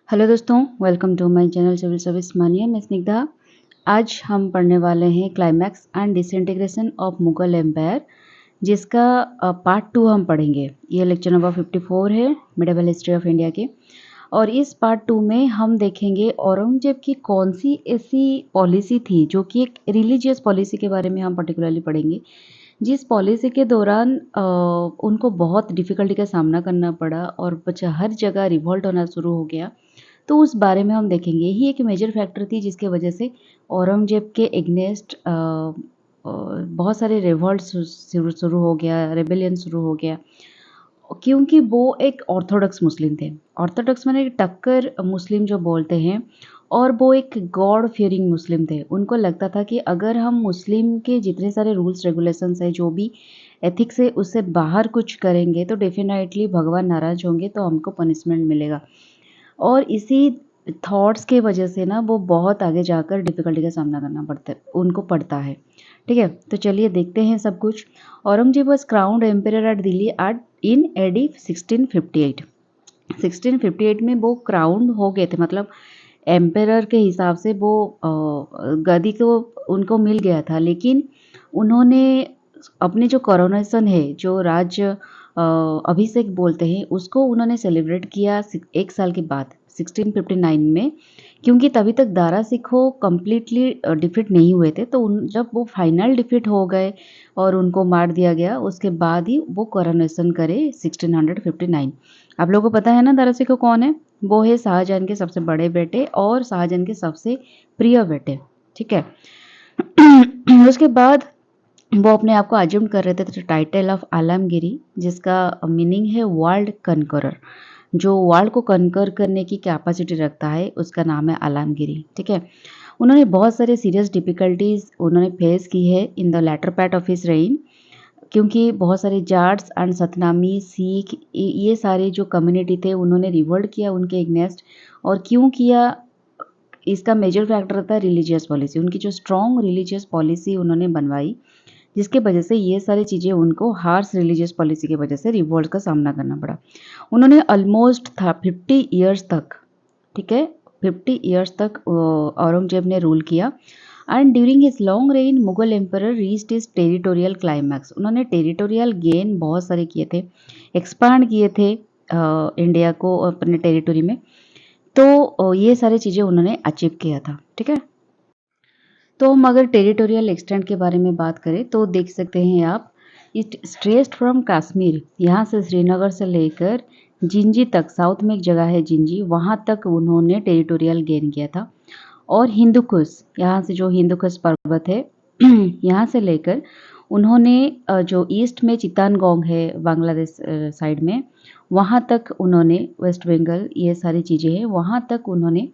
Hello दोस्तों, welcome to my channel civil service mania. मैं स्निग्धा। आज हम पढ़ने वाले हैं climax and disintegration of Mughal empire, जिसका पार्ट 2 हम पढ़ेंगे। ये लेक्चर नंबर 54 है मिडिवल हिस्ट्री ऑफ इंडिया के। और इस पार्ट 2 में हम देखेंगे औरंगजेब की कौन सी ऐसी पॉलिसी थी जो कि एक रिलीजियस पॉलिसी के बारे में हम पर्टिकुलरली पढ़ेंगे, जिस पॉलिसी के दौरान उनको बहुत डिफ़िकल्टी का सामना करना पड़ा और हर जगह रिवॉल्ट होना शुरू हो गया। तो उस बारे में हम देखेंगे। यही एक मेजर फैक्टर थी जिसके वजह से औरंगजेब के एगनेस्ट बहुत सारे रिवॉल्ट शुरू शुरू हो गया, रेबेलियन शुरू हो गया, क्योंकि वो एक ऑर्थोडॉक्स मुस्लिम थे। ऑर्थोडॉक्स माने टक्कर मुस्लिम जो बोलते हैं, और वो एक गॉड फियरिंग मुस्लिम थे। उनको लगता था कि अगर हम मुस्लिम के जितने सारे रूल्स रेगुलेशंस हैं, जो भी एथिक्स है, उससे बाहर कुछ करेंगे तो डेफिनेटली भगवान नाराज़ होंगे, तो हमको पनिशमेंट मिलेगा। और इसी थॉट्स के वजह से ना वो बहुत आगे जाकर डिफ़िकल्टी का सामना करना पड़ता है। ठीक है? तो चलिए देखते हैं सब कुछ। Aurangzeb was crowned emperor at Delhi at in AD 1658। 1658 में वो क्राउन्ड हो गए थे, मतलब एम्परर के हिसाब से वो गद्दी को उनको मिल गया था। लेकिन उन्होंने अपने जो कोरोनेशन है, जो राज्य अभिषेक बोलते हैं, उसको उन्होंने सेलिब्रेट किया 1 साल के बाद 1659 में, क्योंकि तभी तक दारा सिखो कंप्लीटली डिफीट नहीं हुए थे। तो जब वो फाइनल डिफीट हो गए और उनको मार दिया गया, उसके बाद ही वो कोरोनेशन करे 1659। आप लोगों को पता है ना दारा सिखो कौन है? वो है शाहजहां के सबसे बड़े बेटे और शाहजहां के सबसे प्रिय बेटे। ठीक है? उसके बाद वो अपने आप को अज्यूम कर रहे थे टाइटल ऑफ आलमगिरी, जिसका मीनिंग है वर्ल्ड कनकरर। जो वर्ल्ड को कनकर करने की कैपेसिटी रखता है, उसका नाम है आलमगिरी। ठीक है? उन्होंने बहुत सारे सीरियस डिफिकल्टीज उन्होंने फेस की है in the latter part of his reign, क्योंकि बहुत सारे जाट्स एंड सतनामी सिख ये सारे जो कम्युनिटी थे, उन्होंने रिवोल्ट किया उनके एग्नेस्ट। और क्यों किया, इसका मेजर फैक्टर था रिलीजियस पॉलिसी। उनकी जो स्ट्रॉन्ग रिलीजियस पॉलिसी उन्होंने बनवाई, जिसके वजह से ये सारी चीज़ें उनको हार्श रिलीजियस पॉलिसी की वजह से रिवोल्ट का सामना करना पड़ा। उन्होंने ऑलमोस्ट था 50 ईयर्स तक, ठीक है, 50 ईयर्स तक औरंगजेब ने रूल किया। And during his long rain Mughal emperor reached his territorial climax. उन्होंने टेरिटोरियल गेन बहुत सारे किए थे, एक्सपांड किए थे इंडिया को अपने टेरिटोरी में। तो ये सारी चीज़ें उन्होंने अचीव किया था। ठीक है? तो हम अगर टेरिटोरियल एक्सटेंट के बारे में बात करें तो देख सकते हैं आप, इट स्ट्रेस्ड फ्रॉम कश्मीर, यहाँ से श्रीनगर से लेकर जिंजी तक, साउथ में एक जगह है जिंजी, वहाँ तक उन्होंने टेरिटोरियल गेन किया था। और हिंदू कुश, यहाँ से जो हिंदू कुश पर्वत है यहाँ से लेकर उन्होंने जो ईस्ट में चित्तानगोंग है बांग्लादेश साइड में, वहाँ तक उन्होंने, वेस्ट बंगाल, ये सारी चीज़ें हैं, वहाँ तक उन्होंने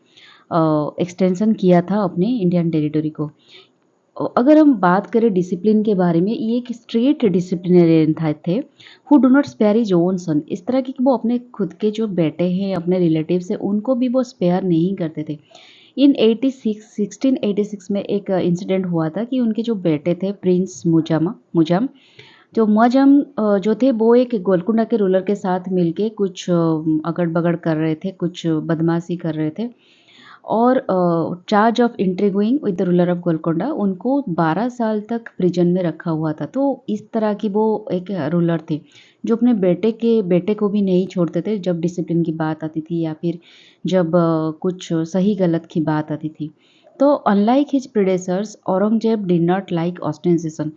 एक्सटेंशन किया था अपने इंडियन टेरिटरी को। अगर हम बात करें डिसिप्लिन के बारे में, ये एक स्ट्रेट डिसिप्लिनरियन थे, who do not spare his own son. इस तरह की कि वो अपने खुद के जो बेटे हैं, अपने रिलेटिव्स हैं, उनको भी वो स्पेयर नहीं करते थे। इन 1686 में एक इंसिडेंट हुआ था कि उनके जो बेटे थे प्रिंस मुजम, जो मुअज्जम जो थे, वो एक गोलकुंडा के रूलर के साथ मिलके कुछ अगड़-बगड़ कर रहे थे, कुछ बदमाशी कर रहे थे। और charge of intriguing with the ruler of Golconda, उनको 12 साल तक प्रिजन में रखा हुआ था। तो इस तरह की वो एक रूलर थे, जो अपने बेटे को भी नहीं छोड़ते थे जब डिसिप्लिन की बात आती थी, या फिर जब कुछ सही गलत की बात आती थी। तो unlike his predecessors, Aurangzeb did not like ostentation.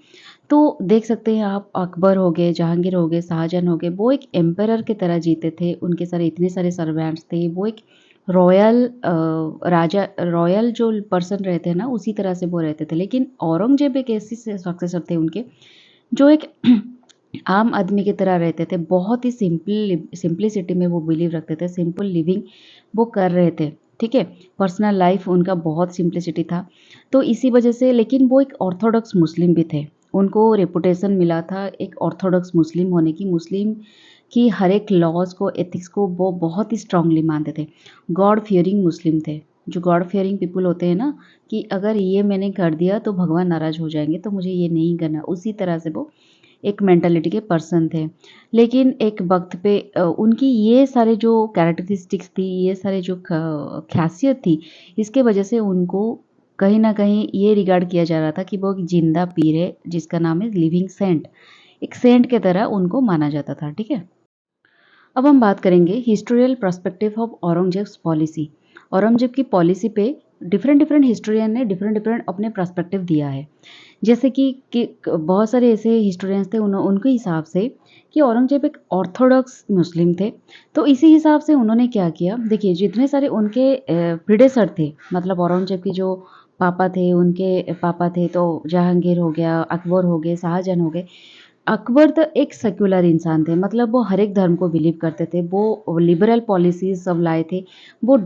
तो देख सकते हैं आप, अकबर हो गए, जहांगीर हो गए, शाहजहां हो गए, वो एक एम्परर की तरह जीते थे। उनके सारे इतने सारे सर्वेंट्स थे, वो एक रॉयल राजा, रॉयल जो पर्सन रहते हैं ना, उसी तरह से वो रहते थे। लेकिन औरंगजेब एक ऐसी सक्सेसर थे उनके, जो एक आम आदमी की तरह रहते थे। बहुत ही सिंपलिसिटी में वो बिलीव रखते थे, सिंपल लिविंग वो कर रहे थे। ठीक है? पर्सनल लाइफ उनका बहुत सिंपलिसिटी था। तो इसी वजह से, लेकिन वो एक ऑर्थोडॉक्स मुस्लिम भी थे। उनको रेपुटेशन मिला था एक ऑर्थोडॉक्स मुस्लिम होने की। मुस्लिम की हर एक लॉज को, एथिक्स को वो बहुत ही स्ट्रांगली मानते थे। गॉड फियरिंग मुस्लिम थे। जो गॉड फियरिंग पीपल होते हैं ना, कि अगर ये मैंने कर दिया तो भगवान नाराज़ हो जाएंगे, तो मुझे ये नहीं करना, उसी तरह से वो एक मेंटालिटी के पर्सन थे। लेकिन एक वक़्त पे उनकी ये सारे जो कैरेक्टरिस्टिक्स थी, ये सारे जो ख़ासियत थी, इसके वजह से उनको कहीं न कहीं ये रिगार्ड किया जा रहा था कि वो एक ज़िंदा पीर है, जिसका नाम है लिविंग सेंट। एक सेंट की तरह उनको माना जाता था, ठीक है? अब हम बात करेंगे historical perspective of Aurangzeb's policy. Aurangzeb की पॉलिसी पे डिफरेंट डिफरेंट हिस्टोरियन ने डिफरेंट डिफरेंट अपने पर्सपेक्टिव दिया है। जैसे कि बहुत सारे ऐसे हिस्टोरियंस थे उनके हिसाब से कि औरंगजेब एक ऑर्थोडॉक्स मुस्लिम थे। तो इसी हिसाब से उन्होंने क्या किया, देखिए जितने सारे उनके प्रिडेसर थे, मतलब औरंगजेब के जो पापा थे, उनके पापा थे तो जहांगीर हो गया, अकबर हो गए, शाहजहां हो गए। अकबर तो एक सेक्युलर इंसान थे, मतलब वो हर एक धर्म को बिलीव करते थे, वो लिबरल पॉलिसीज़ सब लाए थे, वो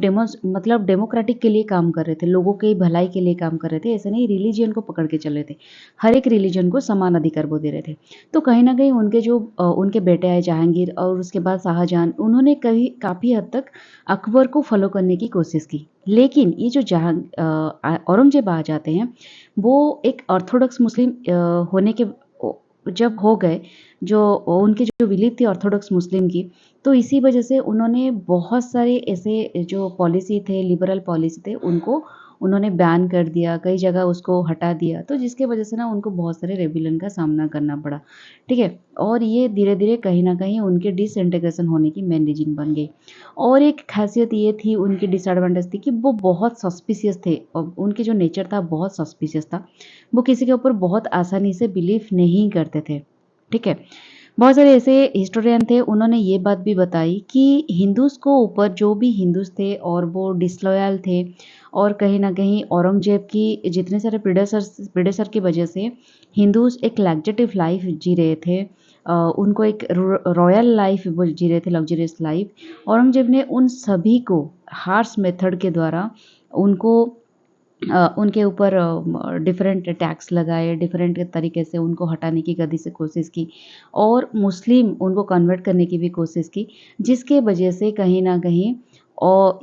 मतलब डेमोक्रेटिक के लिए काम कर रहे थे, लोगों की भलाई के लिए काम कर रहे थे, ऐसा नहीं रिलीजन को पकड़ के चल रहे थे, हर एक रिलीजन को समान अधिकार वो दे रहे थे। तो कहीं न कहीं उनके जो उनके बेटे आए जहांगीर और उसके बाद शाहजहां, उन्होंने कभी काफ़ी हद तक अकबर को फॉलो करने की कोशिश की। लेकिन ये जो औरंगजेब आ जाते हैं, वो एक ऑर्थोडॉक्स मुस्लिम होने के जब हो गए, जो उनकी जो बिलीव थी ऑर्थोडॉक्स मुस्लिम की, तो इसी वजह से उन्होंने बहुत सारे ऐसे जो पॉलिसी थे, लिबरल पॉलिसी थे, उनको उन्होंने बैन कर दिया, कई जगह उसको हटा दिया, तो जिसकी वजह से ना उनको बहुत सारे रेबेलियन का सामना करना पड़ा, ठीक है? और ये धीरे-धीरे कहीं न कहीं उनके डिसइंटीग्रेशन होने की मेन रीज़न बन गई। और एक ख़ासियत ये थी, उनकी डिसएडवांटेज थी कि वो बहुत सस्पिशियस थे, उनके जो नेचर था बहुत सस्पिशियस था। वो किसी के ऊपर बहुत आसानी से बिलीव नहीं करते थे, ठीक है? बहुत सारे ऐसे हिस्टोरियन थे, उन्होंने ये बात भी बताई कि हिंदूज़ को ऊपर जो भी हिंदूज़ थे और वो डिसलॉयल थे और कहीं न कहीं औरंगज़ेब की जितने सारे प्रेडेसर की वजह से हिंदूज़ एक लग्जटिव लाइफ़ जी रहे थे। उनको एक रॉयल लाइफ़ वो जी रहे थे, लग्ज़रियस लाइफ़। औरंगज़ेब ने उन सभी को हार्श मेथड के द्वारा उनको उनके ऊपर डिफरेंट टैक्स लगाए, डिफरेंट तरीके से उनको हटाने की गदी से कोशिश की और मुस्लिम उनको कन्वर्ट करने की भी कोशिश की, जिसके वजह से कहीं न कहीं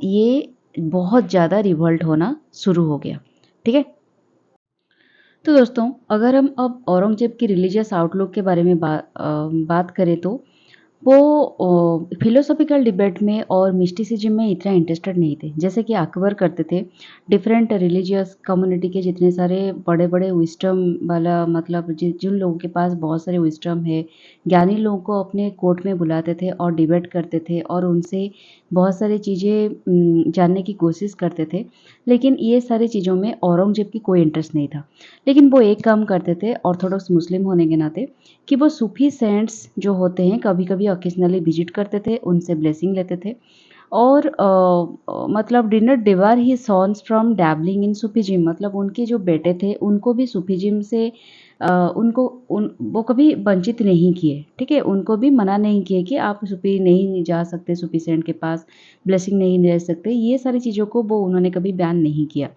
ये बहुत ज़्यादा रिवोल्ट होना शुरू हो गया, ठीक है? तो दोस्तों, अगर हम अब औरंगज़ेब की रिलीजियस आउटलुक के बारे में बात करें तो वो फिलोसॉफ़िकल डिबेट में और मिस्टिसिज़्म में इतना इंटरेस्टेड नहीं थे, जैसे कि अकबर करते थे। डिफरेंट रिलीजियस कम्युनिटी के जितने सारे बड़े-बड़े विज़डम वाला, मतलब जिन लोगों के पास बहुत सारे विज़डम है, ज्ञानी लोगों को अपने कोर्ट में बुलाते थे और डिबेट करते थे और उनसे बहुत सारी चीज़ें जानने की कोशिश करते थे। लेकिन ये सारी चीज़ों में औरंगज़ेब की कोई इंटरेस्ट नहीं था। लेकिन वो एक काम करते थे ऑर्थोडॉक्स मुस्लिम होने के नाते कि वो सूफ़ी सेंट्स जो होते हैं कभी-कभी ऑकेज़नली विज़िट करते थे, उनसे ब्लेसिंग लेते थे और मतलब did not debar his sons from dabbling in Sufism, मतलब उनके जो बेटे थे उनको भी सूफीज़्म से उनको उन वो कभी वंचित नहीं किए, ठीक है? उनको भी मना नहीं किए कि आप सूफी नहीं जा सकते, सूफी सेंट के पास ब्लेसिंग नहीं ले सकते, ये सारी चीज़ों को वो उन्होंने कभी बैन नहीं किया।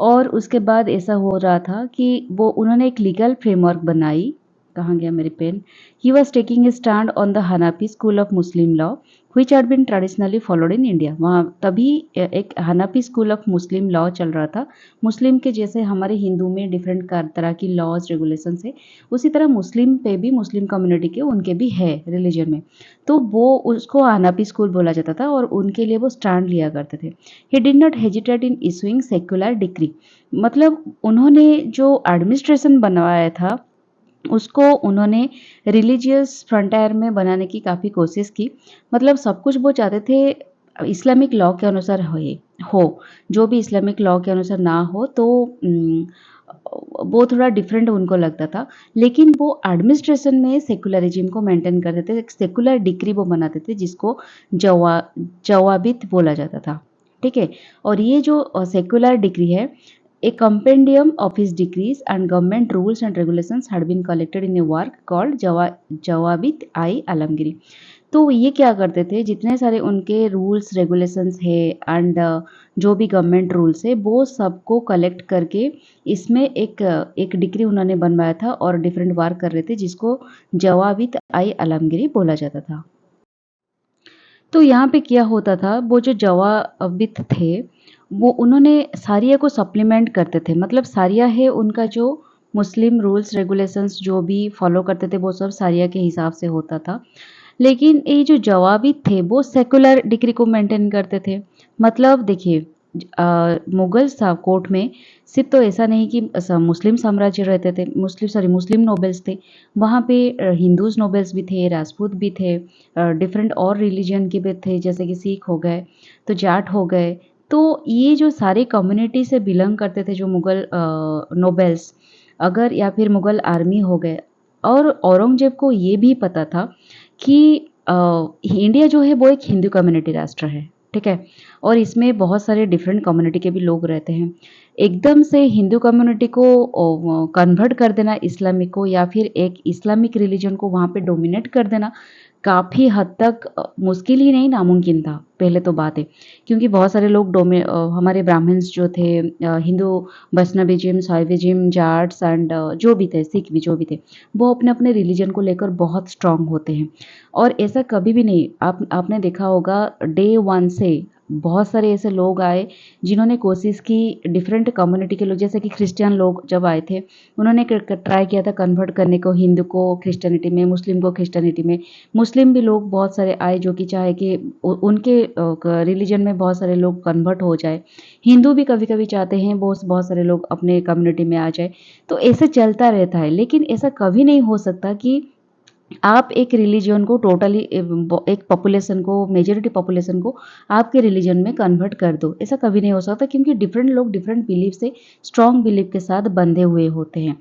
और उसके बाद ऐसा हो रहा था कि वो उन्होंने एक लीगल फ्रेमवर्क बनाई। कहाँ गया मेरी pen? He was taking a stand on the Hanafi school of Muslim law which had been traditionally followed in India. वहाँ तभी एक Hanafi school of Muslim law चल रहा था। मुस्लिम के जैसे हमारे हिंदू में डिफरेंट तरह की लॉज रेगुलेशंस है, उसी तरह मुस्लिम पे भी, मुस्लिम कम्युनिटी के उनके भी है रिलीजन में। तो वो उसको हनाफी स्कूल बोला जाता था और उनके लिए वो स्टैंड लिया करते थे। He did not hesitate in issuing secular decree, मतलब उन्होंने जो एडमिनिस्ट्रेशन बनवाया था उसको उन्होंने रिलीजियस फ्रंटियर में बनाने की काफ़ी कोशिश की। मतलब सब कुछ वो चाहते थे इस्लामिक लॉ के अनुसार हो, जो भी इस्लामिक लॉ के अनुसार ना हो तो वो थोड़ा डिफरेंट उनको लगता था। लेकिन वो एडमिनिस्ट्रेशन में सेकुलरिज़्म को मेंटेन करते थे, एक सेकुलर डिक्री वो बनाते थे जिसको जवा जवाबित बोला जाता था, ठीक है? और ये जो सेकुलर डिक्री है, a compendium of his decrees and government rules and regulations had been collected in a work called जवाबित आई आलमगीरी। तो ये क्या करते थे, जितने सारे उनके रूल्स रेगुलेशंस है एंड जो भी गवर्नमेंट रूल्स है वो सबको कलेक्ट करके इसमें एक डिक्री उन्होंने बनवाया था और डिफरेंट वर्क कर रहे थे जिसको जवाबित आई आलमगीरी बोला जाता था। तो यहाँ पे क्या होता था, वो जो जवाबित थे, वो उन्होंने सारिया को सप्लीमेंट करते थे। मतलब सारिया है उनका जो मुस्लिम रूल्स रेगुलेशंस जो भी फॉलो करते थे वो सब शारिया के हिसाब से होता था। लेकिन ये जो जवाबित थे वो सेकुलर डिग्री को मेंटेन करते थे। मतलब देखिए मुगल कोर्ट में सिर्फ तो ऐसा नहीं कि मुस्लिम साम्राज्य रहते थे, मुस्लिम नोबल्स थे। वहाँ पे हिंदूज नोबल्स भी थे, राजपूत भी थे, डिफरेंट और रिलीजन के भी थे, जैसे कि सिख हो गए, तो जाट हो गए। तो ये जो सारे कम्युनिटी से बिलोंग करते थे जो मुगल नोबल्स, अगर या फिर मुगल आर्मी हो गए। और औरंगजेब को ये भी पता था कि इंडिया जो है वो एक हिंदू कम्युनिटी राष्ट्र है, ठीक है? और इसमें बहुत सारे डिफरेंट कम्युनिटी के भी लोग रहते हैं। एकदम से हिंदू कम्युनिटी को कन्वर्ट कर देना इस्लामिक को, या फिर एक इस्लामिक रिलीजन को वहाँ पे डोमिनेट कर देना, काफ़ी हद तक मुश्किल ही नहीं नामुमकिन था, पहले तो बात है। क्योंकि बहुत सारे लोग हमारे ब्राह्मण्स जो थे, हिंदू वैष्णविज्म, शैविज्म, जाट्स एंड जो भी थे, सिख भी जो भी थे, वो अपने-अपने रिलीजन को लेकर बहुत स्ट्रॉन्ग होते हैं। और ऐसा कभी भी नहीं, आपने देखा होगा डे 1 से बहुत सारे ऐसे लोग आए जिन्होंने कोशिश की, डिफरेंट कम्युनिटी के लोग, जैसे कि क्रिश्चियन लोग जब आए थे, उन्होंने ट्राई किया था कन्वर्ट करने को हिंदू को क्रिश्चियनिटी में, मुस्लिम को क्रिश्चियनिटी में। मुस्लिम भी लोग बहुत सारे आए जो कि चाहे कि उनके रिलीजन में बहुत सारे लोग कन्वर्ट हो जाए। हिंदू भी कभी-कभी चाहते हैं बहुत बहुत सारे लोग अपने कम्युनिटी में आ जाए। तो ऐसे चलता रहता है, लेकिन ऐसा कभी नहीं हो सकता कि आप एक रिलीजन को टोटली एक पॉपुलेशन को, मेजॉरिटी पॉपुलेशन को आपके रिलीजन में कन्वर्ट कर दो। ऐसा कभी नहीं हो सकता, क्योंकि डिफरेंट लोग डिफरेंट बिलीफ से, स्ट्रॉन्ग बिलीफ के साथ बंधे हुए होते हैं,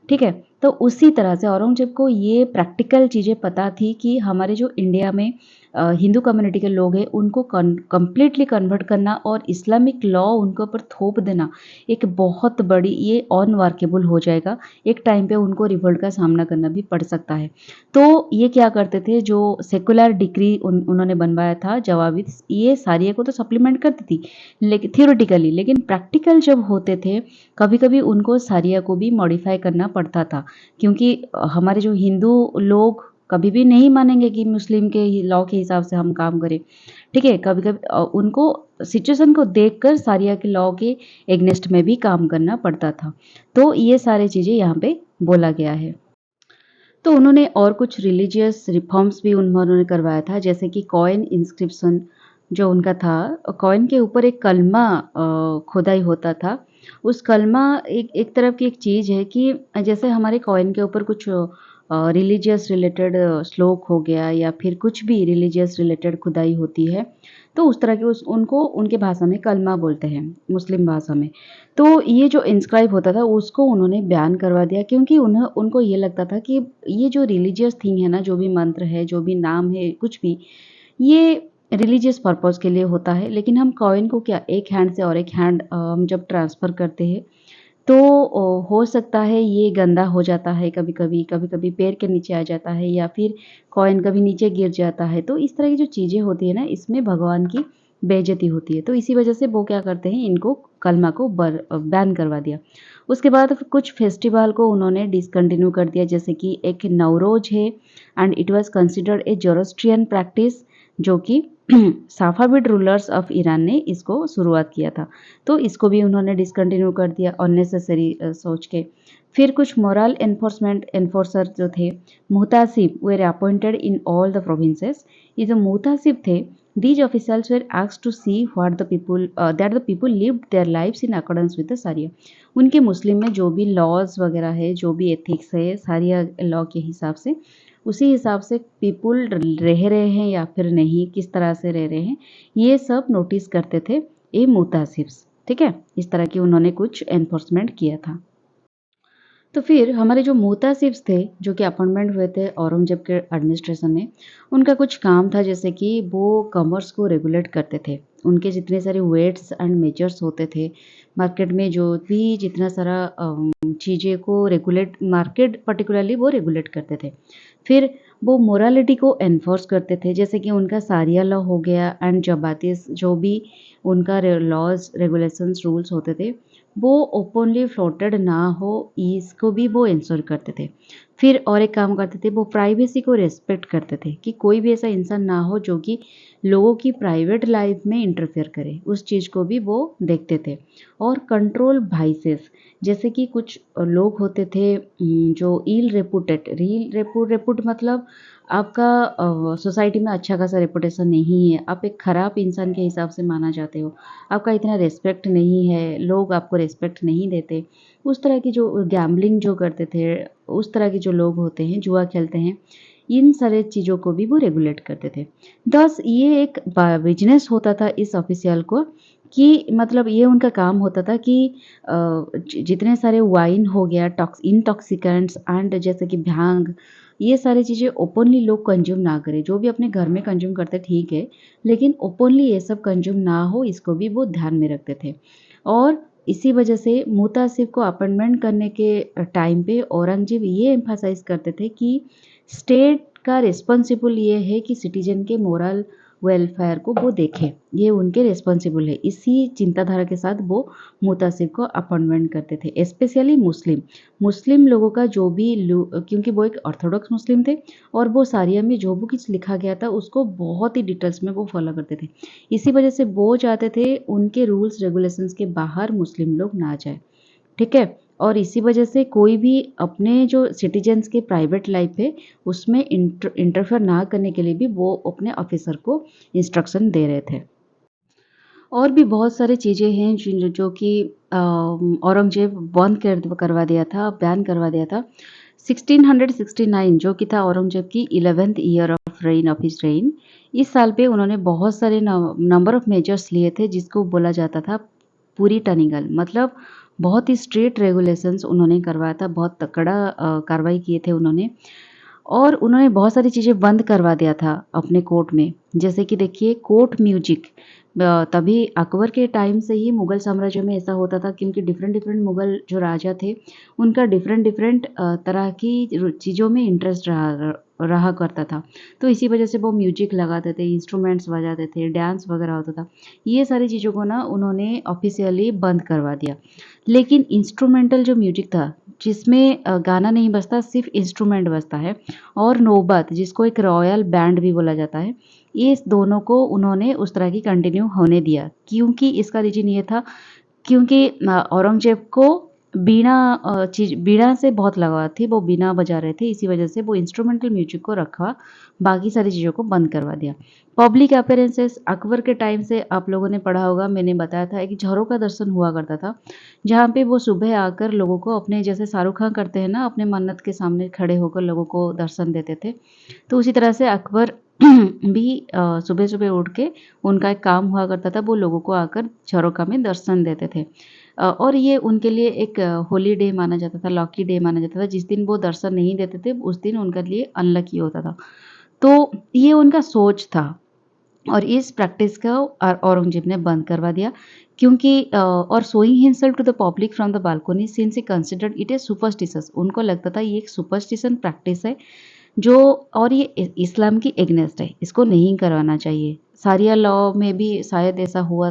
ठीक है? तो उसी तरह से औरंगजेब को ये प्रैक्टिकल चीज़ें पता थी कि हमारे जो इंडिया में हिंदू कम्युनिटी के लोग हैं उनको कंप्लीटली कन्वर्ट करना और इस्लामिक लॉ उनके ऊपर थोप देना एक बहुत बड़ी, ये अनवर्केबल हो जाएगा। एक टाइम पे उनको रिवोल्ट का सामना करना भी पड़ सकता है। तो ये क्या करते थे, जो सेकुलर डिग्री उन्होंने बनवाया था जवाबित, ये सारिया को तो सप्लीमेंट करती थी लेकिन थियोरेटिकली, लेकिन प्रैक्टिकल जब होते थे कभी-कभी उनको सारिया को भी मॉडिफाई करना पड़ता था। क्योंकि हमारे जो हिंदू लोग कभी भी नहीं मानेंगे कि मुस्लिम के लॉ के हिसाब से हम काम करें, ठीक है? कभी-कभी उनको सिचुएशन को देखकर सारिया के लॉ के एगेंस्ट में भी काम करना पड़ता था। तो ये सारी चीज़ें यहाँ पे बोला गया है। तो उन्होंने और कुछ रिलीजियस रिफॉर्म्स भी उन्होंने करवाया था, जैसे कि कॉइन इंस्क्रिप्शन जो उनका था, कॉइन के ऊपर एक कलमा खुदाई होता था। उस कलमा एक एक तरफ की एक चीज़ है कि जैसे हमारे कॉइन के ऊपर कुछ रिलीजियस रिलेटेड श्लोक हो गया या फिर कुछ भी रिलीजियस रिलेटेड खुदाई होती है, तो उस तरह के उनको उनके भाषा में कलमा बोलते हैं, मुस्लिम भाषा में। तो ये जो इंस्क्राइब होता था उसको उन्होंने बैन करवा दिया, क्योंकि उनको ये लगता था कि ये जो रिलीजियस थिंग है ना, जो भी मंत्र है, जो भी नाम है, कुछ भी, ये रिलीजियस पर्पस के लिए होता है। लेकिन हम कॉइन को क्या एक हैंड से और एक हैंड हम जब ट्रांसफ़र करते हैं, तो हो सकता है ये गंदा हो जाता है कभी-कभी, कभी-कभी पैर के नीचे आ जाता है या फिर कॉइन कभी नीचे गिर जाता है। तो इस तरह की जो चीज़ें होती है ना, इसमें भगवान की बेइज़्ज़ती होती है। तो इसी वजह से वो क्या करते हैं, इनको कलमा को बैन करवा दिया। उसके बाद कुछ फेस्टिवल को उन्होंने डिसकंटिन्यू कर दिया, जैसे कि एक नवरोज़ है and it was considered a Zoroastrian practice, जो कि साफाविड रूलर्स ऑफ ईरान ने इसको शुरुआत किया था। तो इसको भी उन्होंने डिसकंटिन्यू कर दिया अननेसेसरी सोच के। फिर कुछ मोरल एनफोर्सर जो थे, मुहतासिब were appointed in all the provinces. ये जो मुहतासिब थे, these officers were asked to see what the people that the people lived their lives in accordance with the sharia. उनके मुस्लिम में जो भी लॉज वगैरह है, जो भी एथिक्स है, शरिया लॉ के हिसाब से, उसी हिसाब से पीपल रह रहे हैं या फिर नहीं, किस तरह से रह रहे हैं, ये सब नोटिस करते थे ये मुहतासिब्स, ठीक है? इस तरह की उन्होंने कुछ एनफोर्समेंट किया था। तो फिर हमारे जो मुहतासिब्स थे, जो कि अपॉइंटमेंट हुए थे औरंगजेब के एडमिनिस्ट्रेशन में, उनका कुछ काम था, जैसे कि वो कॉमर्स को रेगुलेट करते थे। उनके जितने सारे वेट्स एंड मेजर्स होते थे, मार्केट में जो भी जितना सारा चीज़ें को रेगुलेट, मार्केट पर्टिकुलरली वो रेगुलेट करते थे। फिर वो मोरालिटी को एनफोर्स करते थे, जैसे कि उनका सारिया लॉ हो गया एंड जबातिस, जो भी उनका लॉज रेगुलेशंस रूल्स होते थे, वो ओपनली फ्लोटेड ना हो, इसको भी वो इंश्योर करते थे। फिर और एक काम करते थे, वो प्राइवेसी को रिस्पेक्ट करते थे कि कोई भी ऐसा इंसान ना हो जो कि लोगों की प्राइवेट लाइफ में इंटरफेयर करे, उस चीज़ को भी वो देखते थे। और कंट्रोल वाइसेस, जैसे कि कुछ लोग होते थे जो इल रेपुटेड, रेपुट मतलब आपका सोसाइटी में अच्छा खासा रेपुटेशन नहीं है, आप एक खराब इंसान के हिसाब से माना जाते हो, आपका इतना रिस्पेक्ट नहीं है, लोग आपको रिस्पेक्ट नहीं देते। उस तरह की जो गैम्बलिंग जो करते थे, उस तरह के जो लोग होते हैं, जुआ खेलते हैं, इन सारे चीज़ों को भी वो रेगुलेट करते थे। दस ये एक बिजनेस होता था इस ऑफिशियल को, कि मतलब ये उनका काम होता था कि जितने सारे वाइन हो गया, इंटॉक्सिकेंट्स एंड जैसे कि भांग, ये सारी चीज़ें ओपनली लोग कंज्यूम ना करें। जो भी अपने घर में कंज्यूम करते ठीक है, लेकिन ओपनली ये सब कंज्यूम ना हो, इसको भी वो ध्यान में रखते थे। और इसी वजह से मुतासिब को अपॉइंटमेंट करने के टाइम पे औरंगजेब ये एम्फासाइज करते थे कि स्टेट का रिस्पॉन्सिबल ये है कि सिटीजन के मोरल वेलफेयर को वो देखें, ये उनके रिस्पॉन्सिबल है। इसी चिंताधारा के साथ वो मुतासिब को अपॉइंटमेंट करते थे, स्पेशली मुस्लिम लोगों का जो भी क्योंकि वो एक ऑर्थोडॉक्स मुस्लिम थे और वो सारिया में जो भी कुछ लिखा गया था उसको बहुत ही डिटेल्स में वो फॉलो करते थे। इसी वजह से वो चाहते थे उनके रूल्स रेगुलेशंस के बाहर मुस्लिम लोग ना जाए, ठीक है। और इसी वजह से कोई भी अपने जो सिटीजन्स के प्राइवेट लाइफ है उसमें इंटरफेयर ना करने के लिए भी वो अपने ऑफिसर को इंस्ट्रक्शन दे रहे थे। और भी बहुत सारी चीज़ें हैं जो कि औरंगजेब बंद करवा दिया था, बैन करवा दिया था। 1669 जो कि था औरंगजेब की 11th year of rain of his rain, इस साल पे उन्होंने बहुत सारे नंबर ऑफ मेजर्स लिए थे जिसको बोला जाता था पूरी टनिगल, मतलब बहुत ही स्ट्रिक्ट रेगुलेशंस उन्होंने करवाया था, बहुत तकड़ा कार्रवाई किए थे उन्होंने। और उन्होंने बहुत सारी चीज़ें बंद करवा दिया था अपने कोर्ट में, जैसे कि देखिए कोर्ट म्यूजिक। तभी अकबर के टाइम से ही मुग़ल साम्राज्य में ऐसा होता था, क्योंकि डिफरेंट डिफरेंट मुग़ल जो राजा थे उनका डिफरेंट डिफरेंट तरह की चीज़ों में इंटरेस्ट रहा रहा करता था। तो इसी वजह से वो म्यूजिक लगाते थे, इंस्ट्रूमेंट्स बजाते थे, डांस वगैरह होता था। ये सारी चीज़ों को ना उन्होंने ऑफिशियली बंद करवा दिया। लेकिन इंस्ट्रूमेंटल जो म्यूजिक था, जिसमें गाना नहीं बजता, सिर्फ इंस्ट्रूमेंट बजता है, और नौबत जिसको एक रॉयल बैंड भी बोला जाता है, ये दोनों को उन्होंने उस तरह की कंटिन्यू होने दिया। क्योंकि इसका रीजन ये था, क्योंकि औरंगजेब को बीड़ा से बहुत लगाव थी, वो बीना बजा रहे थे, इसी वजह से वो इंस्ट्रूमेंटल म्यूजिक को रखा, बाकी सारी चीज़ों को बंद करवा दिया। पब्लिक अपीयरेंसेस, अकबर के टाइम से आप लोगों ने पढ़ा होगा, मैंने बताया था कि झरों का दर्शन हुआ करता था, जहाँ पे वो सुबह आकर लोगों को अपने, जैसे शाहरुख खान करते हैं ना, अपने मन्नत के सामने खड़े होकर लोगों को दर्शन देते थे। तो उसी तरह से अकबर भी सुबह-सुबह उठ के उनका एक काम हुआ करता था, वो लोगों को आकर झरोखा में दर्शन देते थे। और ये उनके लिए एक होली डे माना जाता था, लकी डे माना जाता था। जिस दिन वो दर्शन नहीं देते थे, उस दिन उनके लिए अनलकी होता था। तो ये उनका सोच था, और इस प्रैक्टिस को औरंगजेब ने बंद करवा दिया, क्योंकि और showing himself to the public from the balcony since he considered it a superstitious, उनको लगता था ये एक सुपरस्टिशन प्रैक्टिस है जो, और ये इस्लाम की एग्नेस्ट है, इसको नहीं करवाना चाहिए। शारिया लॉ में भी शायद ऐसा हुआ,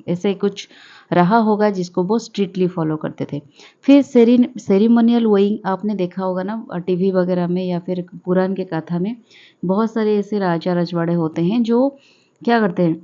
ऐसे कुछ रहा होगा जिसको वो स्ट्रिक्टली फॉलो करते थे। फिर सेरिमोनियल वेइंग आपने देखा होगा ना टीवी वगैरह में या फिर पुराण के कथा में, बहुत सारे ऐसे राजा रजवाड़े होते हैं जो क्या करते हैं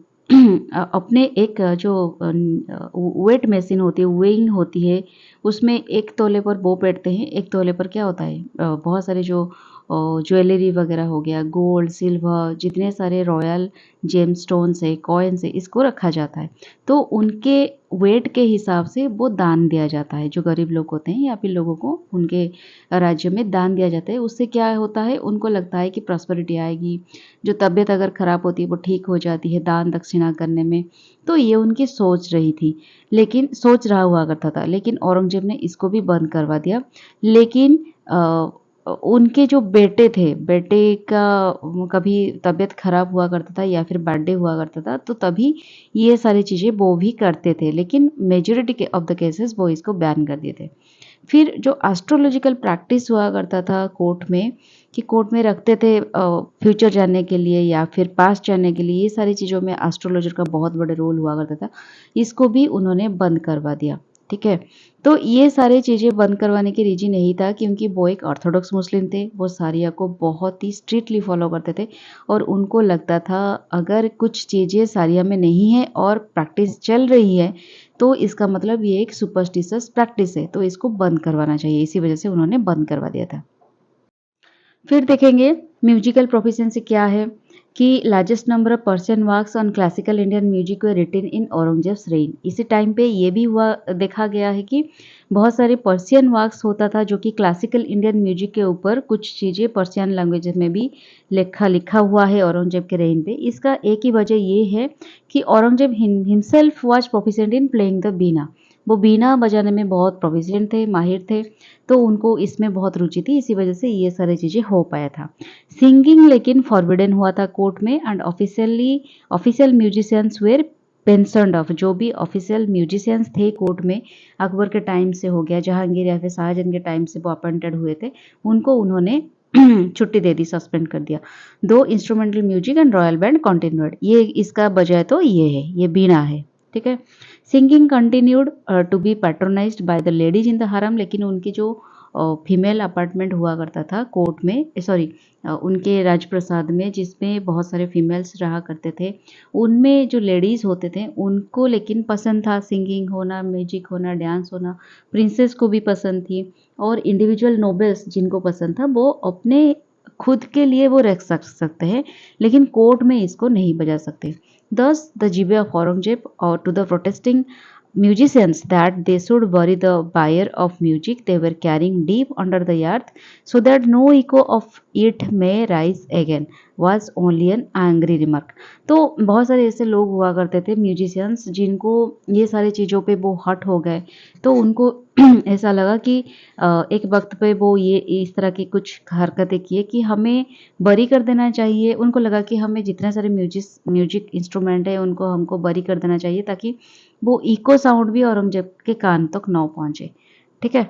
अपने एक जो वेट मशीन होती है, वेइंग होती है, उसमें एक तौले पर वो बैठते हैं, एक तौले पर क्या होता है, बहुत सारे जो ज्वेलरी वगैरह हो गया, गोल्ड, सिल्वर, जितने सारे रॉयल जेमस्टोन्स है, कॉइन्स है, इसको रखा जाता है। तो उनके वेट के हिसाब से वो दान दिया जाता है, जो गरीब लोग होते हैं या फिर लोगों को उनके राज्य में दान दिया जाता है। उससे क्या होता है, उनको लगता है कि प्रॉस्पेरिटी आएगी, जो तबीयत अगर खराब होती है वो ठीक हो जाती है दान दक्षिणा करने में। तो ये उनकी सोच रही थी, लेकिन सोच रहा हुआ करता था, लेकिन औरंगजेब ने इसको भी बंद करवा दिया। लेकिन उनके जो बेटे थे, बेटे का कभी तबीयत खराब हुआ करता था या फिर बर्थडे हुआ करता था, तो तभी ये सारी चीज़ें वो भी करते थे, लेकिन मेजॉरिटी के ऑफ द केसेस वो इसको बैन कर दिए थे। फिर जो एस्ट्रोलॉजिकल प्रैक्टिस हुआ करता था कोर्ट में, कि कोर्ट में रखते थे फ्यूचर जानने के लिए या फिर पास्ट जानने के लिए, ये सारी चीज़ों में एस्ट्रोलॉजर का बहुत बड़ा रोल हुआ करता था, इसको भी उन्होंने बंद करवा दिया। ठीक है। तो ये सारी चीज़ें बंद करवाने की रीज़न यही था क्योंकि वो एक ऑर्थोडॉक्स मुस्लिम थे, वो शरिया को बहुत ही स्ट्रिक्टली फॉलो करते थे और उनको लगता था अगर कुछ चीज़ें शरिया में नहीं है और प्रैक्टिस चल रही है, तो इसका मतलब ये एक सुपरस्टिशियस प्रैक्टिस है, तो इसको बंद करवाना चाहिए। इसी वजह से उन्होंने बंद करवा दिया था। फिर देखेंगे म्यूजिकल प्रोफिशिएंसी क्या है कि largest number of Persian works on classical Indian music were written in Aurangzeb's reign. इसी टाइम पे ये भी हुआ देखा गया है कि बहुत सारे पर्शियन वर्क्स होता था जो कि क्लासिकल इंडियन म्यूजिक के ऊपर कुछ चीज़ें पर्शियन लैंग्वेज में भी लिखा हुआ है औरंगजेब के रेन पे। इसका एक ही वजह ये है कि Aurangzeb himself was proficient in playing the veena. वो बीना बजाने में बहुत प्रोफिशिएंट थे, माहिर थे, तो उनको इसमें बहुत रुचि थी, इसी वजह से ये सारी चीज़ें हो पाया था। सिंगिंग लेकिन फॉरबिडन हुआ था कोर्ट में and official musicians were pensioned off. जो भी ऑफिशियल म्यूजिशियंस थे कोर्ट में अकबर के टाइम से हो गया, जहांगीर या फिर शाहजहां के टाइम से वो अपॉइंटेड हुए थे, उनको उन्होंने छुट्टी दे दी, सस्पेंड कर दिया। दो instrumental music and royal band continued. ये इसका वजह तो ये है, ये बीना है, ठीक है। Singing continued to be patronised by the ladies in the harem. लेकिन उनकी जो फीमेल अपार्टमेंट हुआ करता था कोर्ट में, सॉरी उनके राजप्रसाद में, जिसमें बहुत सारे फीमेल्स रहा करते थे, उनमें जो लेडीज़ होते थे उनको लेकिन पसंद था सिंगिंग होना, म्यूजिक होना, डांस होना। प्रिंसेस को भी पसंद थी और इंडिविजुअल नोबल्स जिनको पसंद था वो अपने खुद के लिए वो रख सकते हैं, लेकिन कोर्ट में इसको नहीं बजा सकते। Thus, the jibe of Aurangzeb or to the protesting musicians that they should bury the buyer of music they were carrying deep under the earth so that no echo of it may rise again was only an angry remark। तो बहुत सारे ऐसे लोग हुआ करते थे musicians जिनको ये सारी चीज़ों पे वो हट हो गए, तो उनको ऐसा लगा कि एक वक्त पे वो ये इस तरह की कुछ हरकतें किए कि हमें बरी कर देना चाहिए। उनको लगा कि हमें जितने सारे म्यूजिक इंस्ट्रूमेंट है उनको हमको बरी कर देना चाहिए ताकि वो इको साउंड भी औरंगजेब के कान तक ना पहुंचे, ठीक है।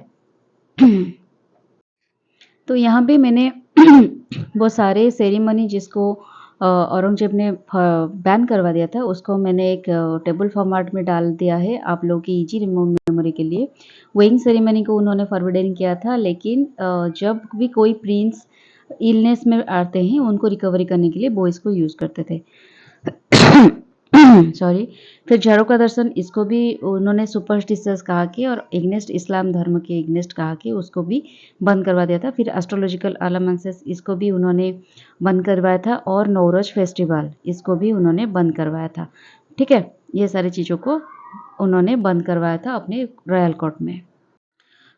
तो यहाँ पे मैंने वो सारे सेरेमनी जिसको औरंगजेब ने बैन करवा दिया था उसको मैंने एक टेबल फॉर्मेट में डाल दिया है आप लोगों की इजी मेमोरी के लिए। वेइंग सेरेमनी को उन्होंने फॉरबिडन किया था, लेकिन जब भी कोई प्रिंस इलनेस में आते हैं उनको रिकवरी करने के लिए वो इसको यूज़ करते थे। सॉरी। फिर झाड़ू का दर्शन, इसको भी उन्होंने सुपरस्टिशियस कहा कि और इग्नेस्ट इस्लाम धर्म के इग्नेस्ट कहा कि उसको भी बंद करवा दिया था। फिर एस्ट्रोलॉजिकल अलमेंसेस, इसको भी उन्होंने बंद करवाया था और नवरोज फेस्टिवल इसको भी उन्होंने बंद करवाया था, ठीक है। ये सारी चीज़ों को उन्होंने बंद करवाया था अपने रॉयल कोर्ट में।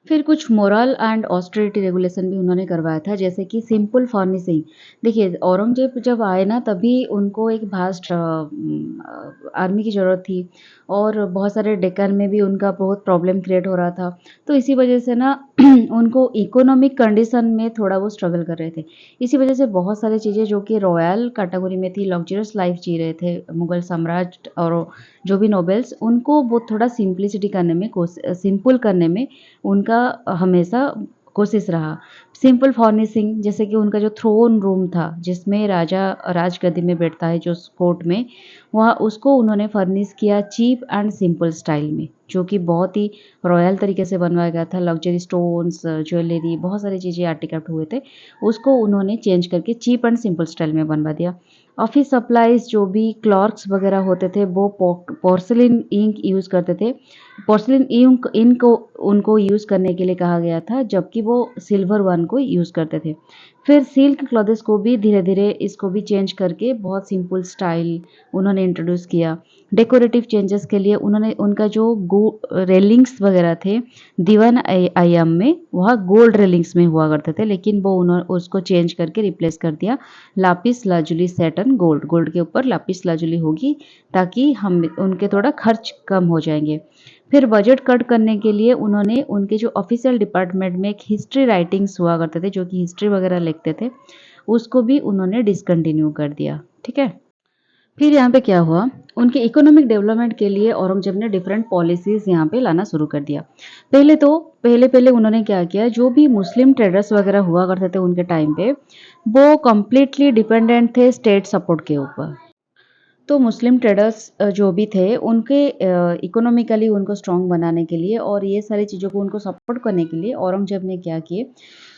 फिर कुछ मोरल एंड ऑस्टेरिटी रेगुलेशन भी उन्होंने करवाया था, जैसे कि सिंपल फर्निशिंग। देखिए औरंगजेब जब आए ना तभी उनको एक भास्ट आर्मी की ज़रूरत थी और बहुत सारे डेक्कन में भी उनका बहुत प्रॉब्लम क्रिएट हो रहा था, तो इसी वजह से ना उनको इकोनॉमिक कंडीशन में थोड़ा वो स्ट्रगल कर रहे थे। इसी वजह से बहुत सारी चीज़ें जो कि रॉयल कैटेगरी में थी, लग्जरियस लाइफ जी रहे थे मुगल साम्राज्य और जो भी नोबेल्स, उनको वो थोड़ा सिंप्लिसिटी करने में सिंपल करने में उनका हमेशा कोशिश रहा। सिंपल फर्निशिंग, जैसे कि उनका जो थ्रोन रूम था जिसमें राजा राजगद्दी में बैठता है जो कोर्ट में, वहाँ उसको उन्होंने फर्निश किया चीप एंड सिंपल स्टाइल में, जो कि बहुत ही रॉयल तरीके से बनवाया गया था। लग्जरी स्टोन्स, ज्वेलरी, बहुत सारी चीज़ें आर्टिकल्ट हुए थे, उसको उन्होंने चेंज करके चीप एंड सिंपल स्टाइल में बनवा दिया। ऑफिस सप्लाइज जो भी क्लर्क्स वगैरह होते थे वो पोर्सिलिन इंक यूज़ करते थे। पोर्सिलिन इंक को उनको यूज़ करने के लिए कहा गया था, जबकि वो सिल्वर वन को यूज़ करते थे। फिर सिल्क क्लॉथ्स को भी धीरे धीरे इसको भी चेंज करके बहुत सिंपल स्टाइल उन्होंने इंट्रोड्यूस किया। डेकोरेटिव चेंजेस के लिए उन्होंने उनका जो रेलिंग्स वगैरह थे दीवान आयाम में, वह गोल्ड रेलिंग्स में हुआ करते थे, लेकिन वो उन्होंने उसको चेंज करके रिप्लेस कर दिया lapis lazuli set in gold. Gold के ऊपर लापिस लाजुली होगी ताकि हम उनके थोड़ा खर्च कम हो जाएंगे। फिर बजट कट करने के लिए उन्होंने उनके जो ऑफिशियल डिपार्टमेंट में एक हिस्ट्री राइटिंग्स हुआ करते थे, जो कि हिस्ट्री वगैरह लिखते थे, उसको भी उन्होंने डिसकंटिन्यू कर दिया, ठीक है। फिर यहाँ पे क्या हुआ, उनके इकोनॉमिक डेवलपमेंट के लिए औरंगजेब ने डिफरेंट पॉलिसीज यहाँ पे लाना शुरू कर दिया। पहले उन्होंने क्या किया, जो भी मुस्लिम ट्रेडर्स वगैरह हुआ करते थे उनके टाइम पे, वो कम्प्लीटली डिपेंडेंट थे स्टेट सपोर्ट के ऊपर। तो मुस्लिम ट्रेडर्स जो भी थे उनके इकोनॉमिकली उनको स्ट्रॉन्ग बनाने के लिए और ये सारी चीज़ों को उनको सपोर्ट करने के लिए औरंगज़ेब ने क्या किए,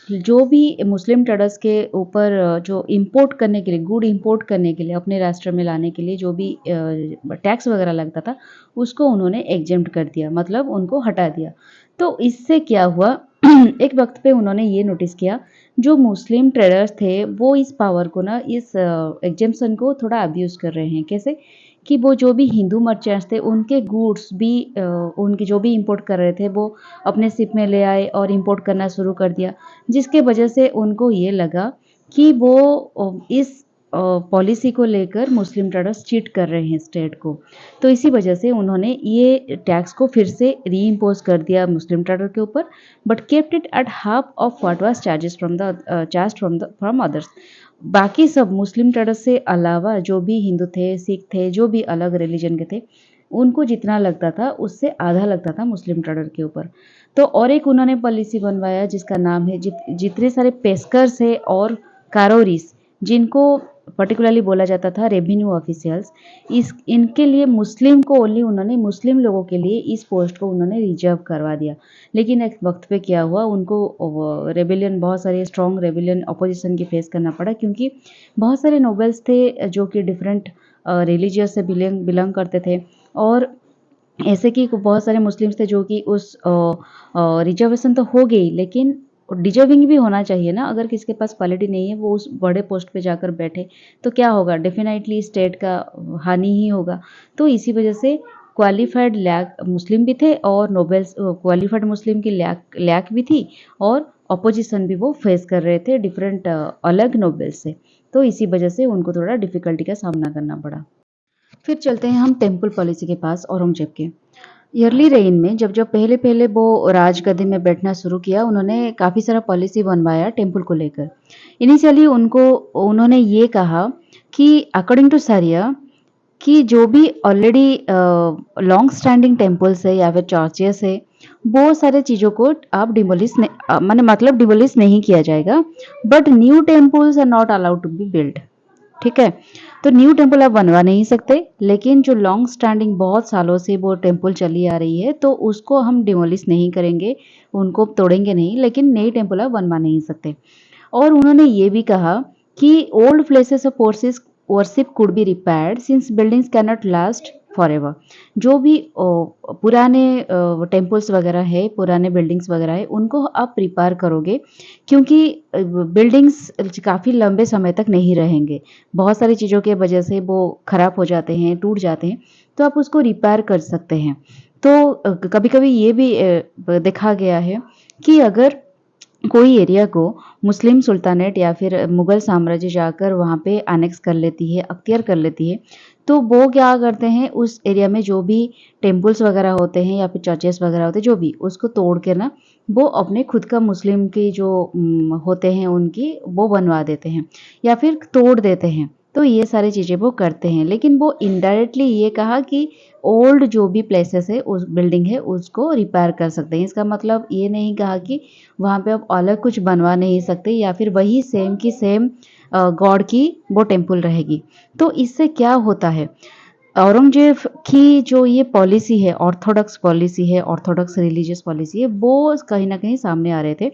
जो भी मुस्लिम ट्रेडर्स के ऊपर जो इंपोर्ट करने के लिए गुड इंपोर्ट करने के लिए अपने राष्ट्र में लाने के लिए जो भी टैक्स वगैरह लगता था उसको उन्होंने एग्जेम्प्ट कर दिया, मतलब उनको हटा दिया। तो इससे क्या हुआ एक वक्त पे उन्होंने ये नोटिस किया जो मुस्लिम ट्रेडर्स थे वो इस पावर को ना इस एग्जेम्पशन को थोड़ा अब्यूज़ कर रहे हैं। कैसे कि वो जो भी हिंदू मर्चेंट्स थे उनके गुड्स भी उनके जो भी इंपोर्ट कर रहे थे वो अपने शिप में ले आए और इंपोर्ट करना शुरू कर दिया, जिसके वजह से उनको ये लगा कि वो इस पॉलिसी को लेकर मुस्लिम ट्रेडर्स चीट कर रहे हैं स्टेट को। तो इसी वजह से उन्होंने ये टैक्स को फिर से रीइम्पोज कर दिया मुस्लिम ट्रेडर के ऊपर, but kept it at half of what was charge from others. बाकी सब मुस्लिम ट्रेडर्स से अलावा जो भी हिंदू थे, सिख थे, जो भी अलग रिलीजन के थे, उनको जितना लगता था उससे आधा लगता था मुस्लिम ट्रेडर के ऊपर। तो और एक उन्होंने पॉलिसी बनवाया जिसका नाम है जितने सारे पेस्कर्स है और कारोरीस जिनको पर्टिकुलरली बोला जाता था रेवेन्यू ऑफिशियल्स, इस इनके लिए मुस्लिम को ओनली उन्होंने मुस्लिम लोगों के लिए इस पोस्ट को उन्होंने रिजर्व करवा दिया। लेकिन एक वक्त पे क्या हुआ, उनको रेबेलियन बहुत सारे स्ट्रॉन्ग रेबेलियन अपोजिशन की फेस करना पड़ा, क्योंकि बहुत सारे नोबल्स थे जो कि डिफरेंट रिलीजियस से बिलोंग करते थे और ऐसे कि बहुत सारे मुस्लिम्स थे जो कि उस रिजर्वेशन तो हो गई लेकिन डिजर्विंग भी होना चाहिए ना। अगर किसी के पास क्वालिटी नहीं है वो उस बड़े पोस्ट पे जाकर बैठे तो क्या होगा, डेफिनेटली स्टेट का हानि ही होगा। तो इसी वजह से क्वालिफाइड लैक मुस्लिम भी थे और नोबेल्स क्वालिफाइड मुस्लिम की लैक भी थी और अपोजिशन भी वो फेस कर रहे थे डिफरेंट अलग नोबेल्स से। तो इसी वजह से उनको थोड़ा डिफिकल्टी का सामना करना पड़ा। फिर चलते हैं हम टेम्पल पॉलिसी के पास औरंगजेब के। ईयरली रेन में जब जब पहले पहले वो राजगद्दी में बैठना शुरू किया उन्होंने काफ़ी सारा पॉलिसी बनवाया टेम्पल को लेकर। इनिशियली उन्होंने ये कहा कि अकॉर्डिंग टू सरिया कि जो भी ऑलरेडी लॉन्ग स्टैंडिंग टेम्पल्स है या फिर चर्चेस है वो सारे चीज़ों को आप मतलब डिमोलिश नहीं किया जाएगा, but new temples are not allowed to be build. ठीक है, तो न्यू टेम्पल आप बनवा नहीं सकते, लेकिन जो लॉन्ग स्टैंडिंग बहुत सालों से वो टेम्पल चली आ रही है तो उसको हम डिमोलिश नहीं करेंगे, उनको तोड़ेंगे नहीं, लेकिन नई टेम्पल आप बनवा नहीं सकते। और उन्होंने ये भी कहा कि old places of worship could be repaired since buildings can not last forever. जो भी पुराने टेम्पल्स वगैरह है, पुराने बिल्डिंग्स वगैरह है, उनको आप रिपेयर करोगे क्योंकि बिल्डिंग्स काफ़ी लंबे समय तक नहीं रहेंगे। बहुत सारी चीज़ों के वजह से वो खराब हो जाते हैं, टूट जाते हैं, तो आप उसको रिपेयर कर सकते हैं। तो कभी-कभी ये भी देखा गया है कि अगर कोई एरिया को मुस्लिम सुल्तानेट या फिर मुगल साम्राज्य जाकर वहाँ पे एनेक्स कर लेती है, अख्तियार कर लेती है, तो वो क्या करते हैं उस एरिया में जो भी टेम्पल्स वगैरह होते हैं या फिर चर्चेस वगैरह होते हैं जो भी, उसको तोड़ के ना वो अपने खुद का मुस्लिम की जो होते हैं उनकी वो बनवा देते हैं या फिर तोड़ देते हैं। तो ये सारी चीज़ें वो करते हैं, लेकिन वो इनडायरेक्टली ये कहा कि ओल्ड जो भी प्लेसेस है उस बिल्डिंग है उसको रिपेयर कर सकते हैं। इसका मतलब ये नहीं कहा कि वहाँ पे आप अलग कुछ बनवा नहीं सकते या फिर वही सेम की सेम गॉड की वो टेम्पल रहेगी। तो इससे क्या होता है, औरंगजेब की जो ये पॉलिसी है, ऑर्थोडॉक्स रिलीजियस पॉलिसी है, वो कहीं न कहीं सामने आ रहे थे,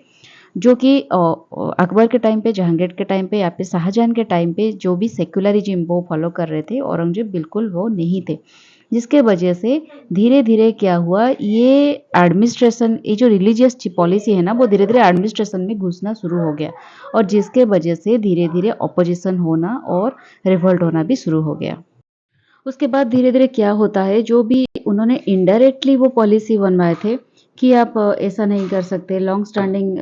जो कि अकबर के टाइम पे, जहांगीर के टाइम पे या फिर शाहजहां के टाइम पे जो भी सेक्युलरिज़्म वो फॉलो कर रहे थे, औरंगजेब बिल्कुल वो नहीं थे। जिसके वजह से धीरे-धीरे क्या हुआ, ये जो रिलीजियस पॉलिसी है ना, वो धीरे-धीरे एडमिनिस्ट्रेशन में घुसना शुरू हो गया और जिसके वजह से धीरे-धीरे ऑपोजिशन होना और रिवोल्ट होना भी शुरू हो गया। उसके बाद धीरे-धीरे क्या होता है, जो भी उन्होंने इनडायरेक्टली वो पॉलिसी बनवाए थे कि आप ऐसा नहीं कर सकते, लॉन्ग स्टैंडिंग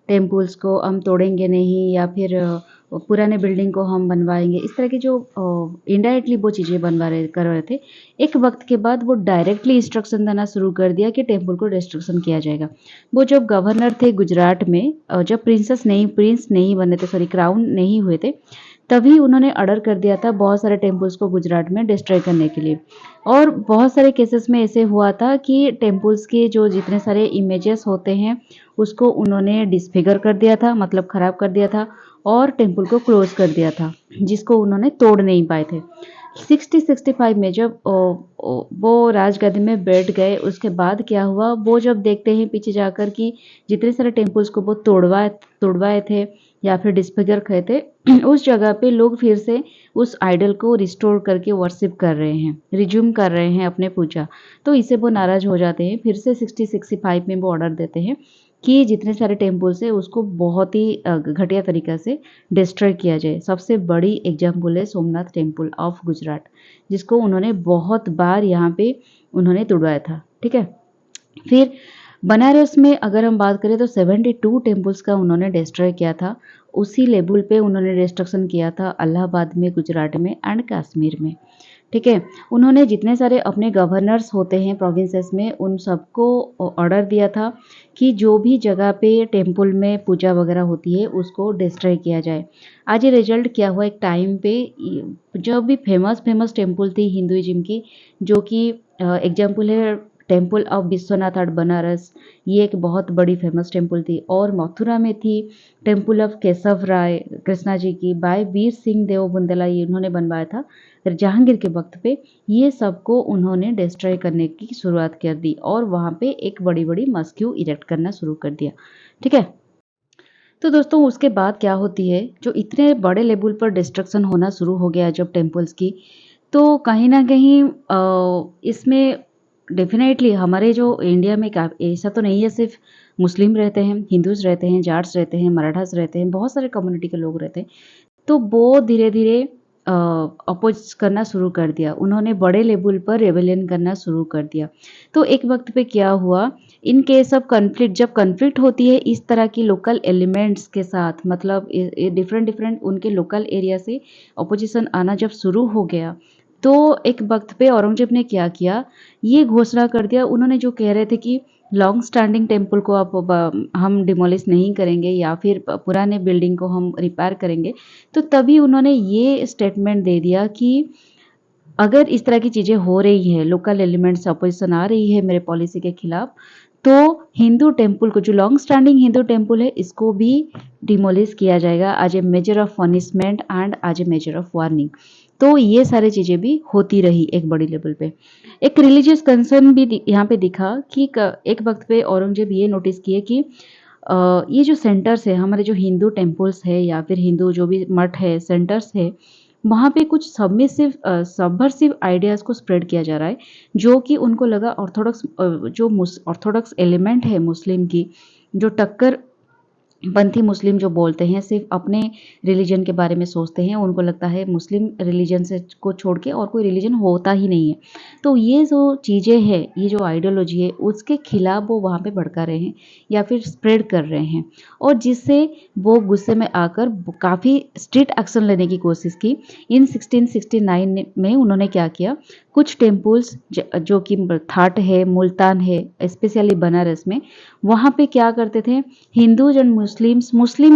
टेम्पल्स को हम तोड़ेंगे नहीं या फिर पुराने बिल्डिंग को हम बनवाएँगे। इस तरह की जो इनडायरेक्टली वो चीज़ें कर रहे थे। एक वक़्त के बाद वो डायरेक्टली इंस्ट्रक्शन देना शुरू कर दिया कि टेम्पल को डिस्ट्रक्शन किया जाएगा। वो जब गवर्नर थे गुजरात में, जब प्रिंस नहीं बने थे, सॉरी क्राउन नहीं हुए थे, तभी उन्होंने ऑर्डर कर दिया था बहुत सारे टेम्पल्स को गुजरात में डिस्ट्रॉय करने के लिए। और बहुत सारे केसेस में ऐसे हुआ था कि टेम्पल्स के जो जितने सारे इमेजेस होते हैं उसको उन्होंने डिसफिगर कर दिया था, मतलब ख़राब कर दिया था और टेम्पल को क्लोज़ कर दिया था, जिसको उन्होंने तोड़ नहीं पाए थे। 60-65 में जब वो राजगद्दी में बैठ गए, उसके बाद क्या हुआ, वो जब देखते हैं पीछे जाकर कि जितने सारे टेम्पल्स को वो तोड़वाए थे या फिर डिसफिगर किए थे, उस जगह पे लोग फिर से उस आइडल को रिस्टोर करके वर्शिप कर रहे हैं, रिज्यूम कर रहे हैं अपने पूजा। तो इससे वो नाराज़ हो जाते हैं, फिर से 60-65 में वो ऑर्डर देते हैं कि जितने सारे टेम्पल्स हैं उसको बहुत ही घटिया तरीक़ा से डिस्ट्रॉय किया जाए। सबसे बड़ी एग्जाम्पल है सोमनाथ टेम्पल ऑफ गुजरात, जिसको उन्होंने बहुत बार यहाँ पे उन्होंने तुड़वाया था, ठीक है। फिर बनारस में अगर हम बात करें तो 72 टेम्पल्स का उन्होंने डिस्ट्रॉय किया था। उसी लेवल पे उन्होंने डिस्ट्रक्शन किया था इलाहाबाद में, गुजरात में एंड कश्मीर में, ठीक है। उन्होंने जितने सारे अपने गवर्नर्स होते हैं प्रोविंसेस में, उन सबको ऑर्डर दिया था कि जो भी जगह पे टेम्पल में पूजा वगैरह होती है उसको डिस्ट्रॉय किया जाए। आज ये रिजल्ट क्या हुआ, एक टाइम पे जो भी फेमस टेम्पल थी हिंदुइज्म की, जो कि एग्जाम्पल है temple of Vishwanath at Banaras, ये एक बहुत बड़ी फेमस टेम्पल थी। और मथुरा में थी टेम्पल ऑफ केशव राय कृष्णा जी की, बाय वीर सिंह देव बुंदेला, ये उन्होंने बनवाया था जहांगीर के वक्त पे। ये सबको उन्होंने डिस्ट्रॉय करने की शुरुआत कर दी और वहाँ पे एक बड़ी बड़ी मस्क्यू इरेक्ट करना शुरू कर दिया, ठीक है। तो दोस्तों उसके बाद क्या होती है, जो इतने बड़े लेवल पर डिस्ट्रक्शन होना शुरू हो गया जब टेम्पल्स की, तो कहीं ना कहीं इसमें डेफिनेटली हमारे जो इंडिया में ऐसा तो नहीं है सिर्फ मुस्लिम रहते हैं, हिंदूज रहते हैं, जाट्स रहते हैं, मराठास रहते हैं, बहुत सारे कम्युनिटी के लोग रहते हैं। तो वो धीरे-धीरे अपोज़ करना शुरू कर दिया। उन्होंने बड़े लेवल पर रेबेलियन करना शुरू कर दिया। तो एक वक़्त पे क्या हुआ, इन केस ऑफ कॉन्फ्लिक्ट, जब कॉन्फ्लिक्ट होती है इस तरह की लोकल एलिमेंट्स के साथ, मतलब डिफरेंट उनके लोकल एरिया से अपोज़िशन आना जब शुरू हो गया, तो एक वक़्त पे औरंगज़ेब ने क्या किया, ये घोषणा कर दिया, उन्होंने जो कह रहे थे कि लॉन्ग स्टैंडिंग टेम्पल को हम डिमोलिश नहीं करेंगे या फिर पुराने बिल्डिंग को हम रिपेयर करेंगे। तो तभी उन्होंने ये स्टेटमेंट दे दिया कि अगर इस तरह की चीज़ें हो रही है, लोकल एलिमेंट्स अपोजिशन आ रही है मेरे पॉलिसी के खिलाफ, तो हिंदू टेम्पल को, जो लॉन्ग स्टैंडिंग हिंदू टेम्पल है, इसको भी डिमोलिश किया जाएगा as a measure of punishment and as a measure of warning. तो ये सारी चीज़ें भी होती रही एक बड़ी लेवल पे। एक रिलीजियस कंसर्न भी यहाँ पे दिखा कि एक वक्त पे औरंगजेब ये नोटिस किए कि ये जो सेंटर्स है, हमारे जो हिंदू टेम्पल्स है या फिर हिंदू जो भी मठ है, सेंटर्स है, वहाँ पे कुछ सबवर्सिव आइडियाज़ को स्प्रेड किया जा रहा है, जो कि उनको लगा ऑर्थोडॉक्स एलिमेंट है मुस्लिम की, जो टक्कर पंथी मुस्लिम जो बोलते हैं, सिर्फ अपने रिलीजन के बारे में सोचते हैं, उनको लगता है मुस्लिम रिलीजन से को छोड़ के और कोई रिलीजन होता ही नहीं है। तो ये जो चीज़ें हैं, ये जो आइडियोलॉजी है, उसके खिलाफ वो वहाँ पे भड़का रहे हैं या फिर स्प्रेड कर रहे हैं, और जिससे वो गुस्से में आकर काफ़ी स्ट्रिक्ट एक्शन लेने की कोशिश की। इन 1669 में उन्होंने क्या किया, कुछ टेम्पल्स जो कि थाट है, मुल्तान है, स्पेशली बनारस में, वहाँ पे क्या करते थे, हिंदूज एंड मुस्लिम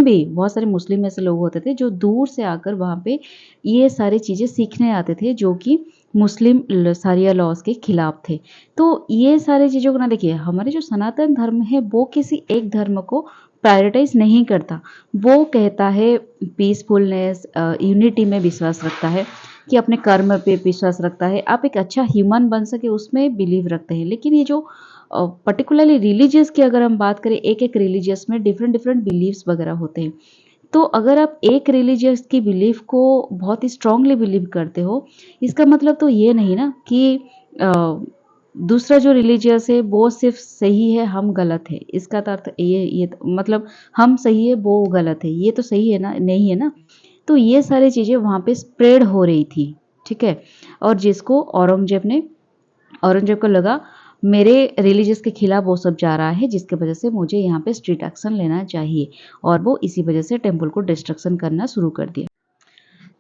भी, बहुत सारे मुस्लिम ऐसे लोग होते थे जो दूर से आकर वहाँ पे ये सारी चीज़ें सीखने आते थे, जो कि मुस्लिम शरिया लॉज के खिलाफ थे। तो ये सारी चीज़ों को ना, देखिए हमारे जो सनातन धर्म है वो किसी एक धर्म को प्रायोरिटाइज नहीं करता, वो कहता है पीसफुलनेस, यूनिटी में विश्वास रखता है, कि अपने कर्म पे विश्वास रखता है, आप एक अच्छा ह्यूमन बन सके उसमें बिलीव रखते हैं। लेकिन ये जो पर्टिकुलरली रिलीजियस की अगर हम बात करें, एक रिलीजियस में डिफरेंट बिलीव्स वगैरह होते हैं। तो अगर आप एक रिलीजियस की बिलीफ को बहुत ही स्ट्रांगली बिलीव करते हो, इसका मतलब तो ये नहीं ना कि दूसरा जो रिलीजियस है वो सिर्फ सही है, हम गलत है। इसका तो अर्थ मतलब हम सही है वो गलत है, ये तो सही है ना, नहीं है ना। तो ये सारी चीज़ें वहाँ पे स्प्रेड हो रही थी, ठीक है। और जिसको औरंगजेब को लगा मेरे रिलीजियस के खिलाफ वो सब जा रहा है, जिसकी वजह से मुझे यहाँ पे स्ट्रिक्ट एक्शन लेना चाहिए, और वो इसी वजह से टेम्पल को डिस्ट्रक्शन करना शुरू कर दिया।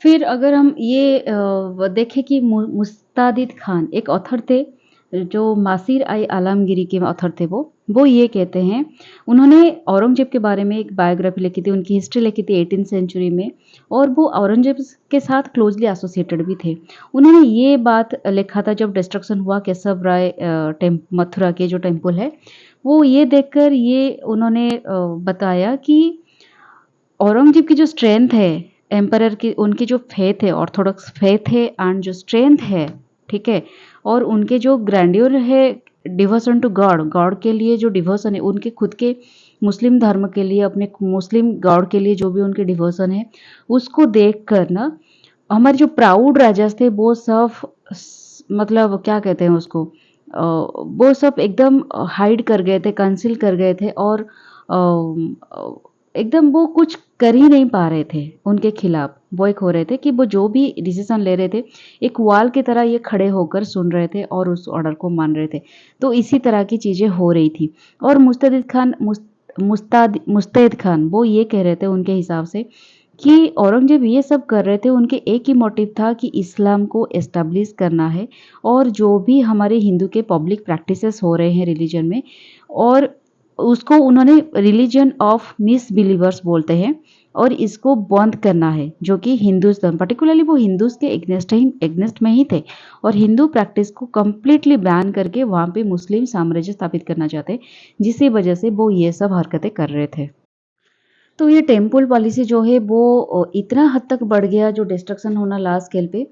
फिर अगर हम ये देखें कि मुस्तादिद खान एक ऑथर थे, जो मासिर आई आलमगीरी के ऑथर थे, वो ये कहते हैं, उन्होंने औरंगजेब के बारे में एक बायोग्राफी लिखी थी, उनकी हिस्ट्री लिखी थी 18th सेंचुरी में, और वो औरंगजेब के साथ क्लोजली एसोसिएटेड भी थे। उन्होंने ये बात लिखा था जब डिस्ट्रक्शन हुआ केशव राय मथुरा के जो टेम्पल है, वो ये देखकर ये उन्होंने बताया कि औरंगजेब की जो स्ट्रेंथ है, एम्परर की उनकी जो फेथ है, ऑर्थोडॉक्स फेथ है एंड जो स्ट्रेंथ है, ठीक है, और उनके जो ग्रैंड्योर है, डिवोशन टू गॉड, गॉड के लिए जो डिवोशन है, उनके खुद के मुस्लिम धर्म के लिए, अपने मुस्लिम गॉड के लिए जो भी उनके डिवोशन है, उसको देख कर ना हमारे जो प्राउड राजास थे वो सब मतलब क्या कहते हैं उसको, वो सब एकदम हाइड कर गए थे, कंसील कर गए थे और एकदम वो कुछ कर ही नहीं पा रहे थे, उनके खिलाफ वॉइक हो रहे थे कि वो जो भी डिसीजन ले रहे थे एक वॉल की तरह ये खड़े होकर सुन रहे थे और उस ऑर्डर को मान रहे थे। तो इसी तरह की चीज़ें हो रही थी और मुस्तैद खान वो ये कह रहे थे उनके हिसाब से कि औरंगजेब ये सब कर रहे थे, उनके एक ही मोटिव था कि इस्लाम को एस्टेब्लिश करना है और जो भी हमारे हिंदू के पब्लिक प्रैक्टिसेस हो रहे हैं रिलीजन में, और उसको उन्होंने रिलीजन ऑफ मिसबिलीवर्स बोलते हैं और इसको बंद करना है, जो कि हिंदूज पर्टिकुलरली वो हिंदूज के एग्नेस्ट में ही थे और हिंदू प्रैक्टिस को कम्प्लीटली बैन करके वहाँ पे मुस्लिम साम्राज्य स्थापित करना चाहते, जिसकी वजह से वो ये सब हरकतें कर रहे थे। तो ये टेम्पल पॉलिसी जो है वो इतना हद तक बढ़ गया, जो डिस्ट्रक्शन होना लार्ज स्केल पे,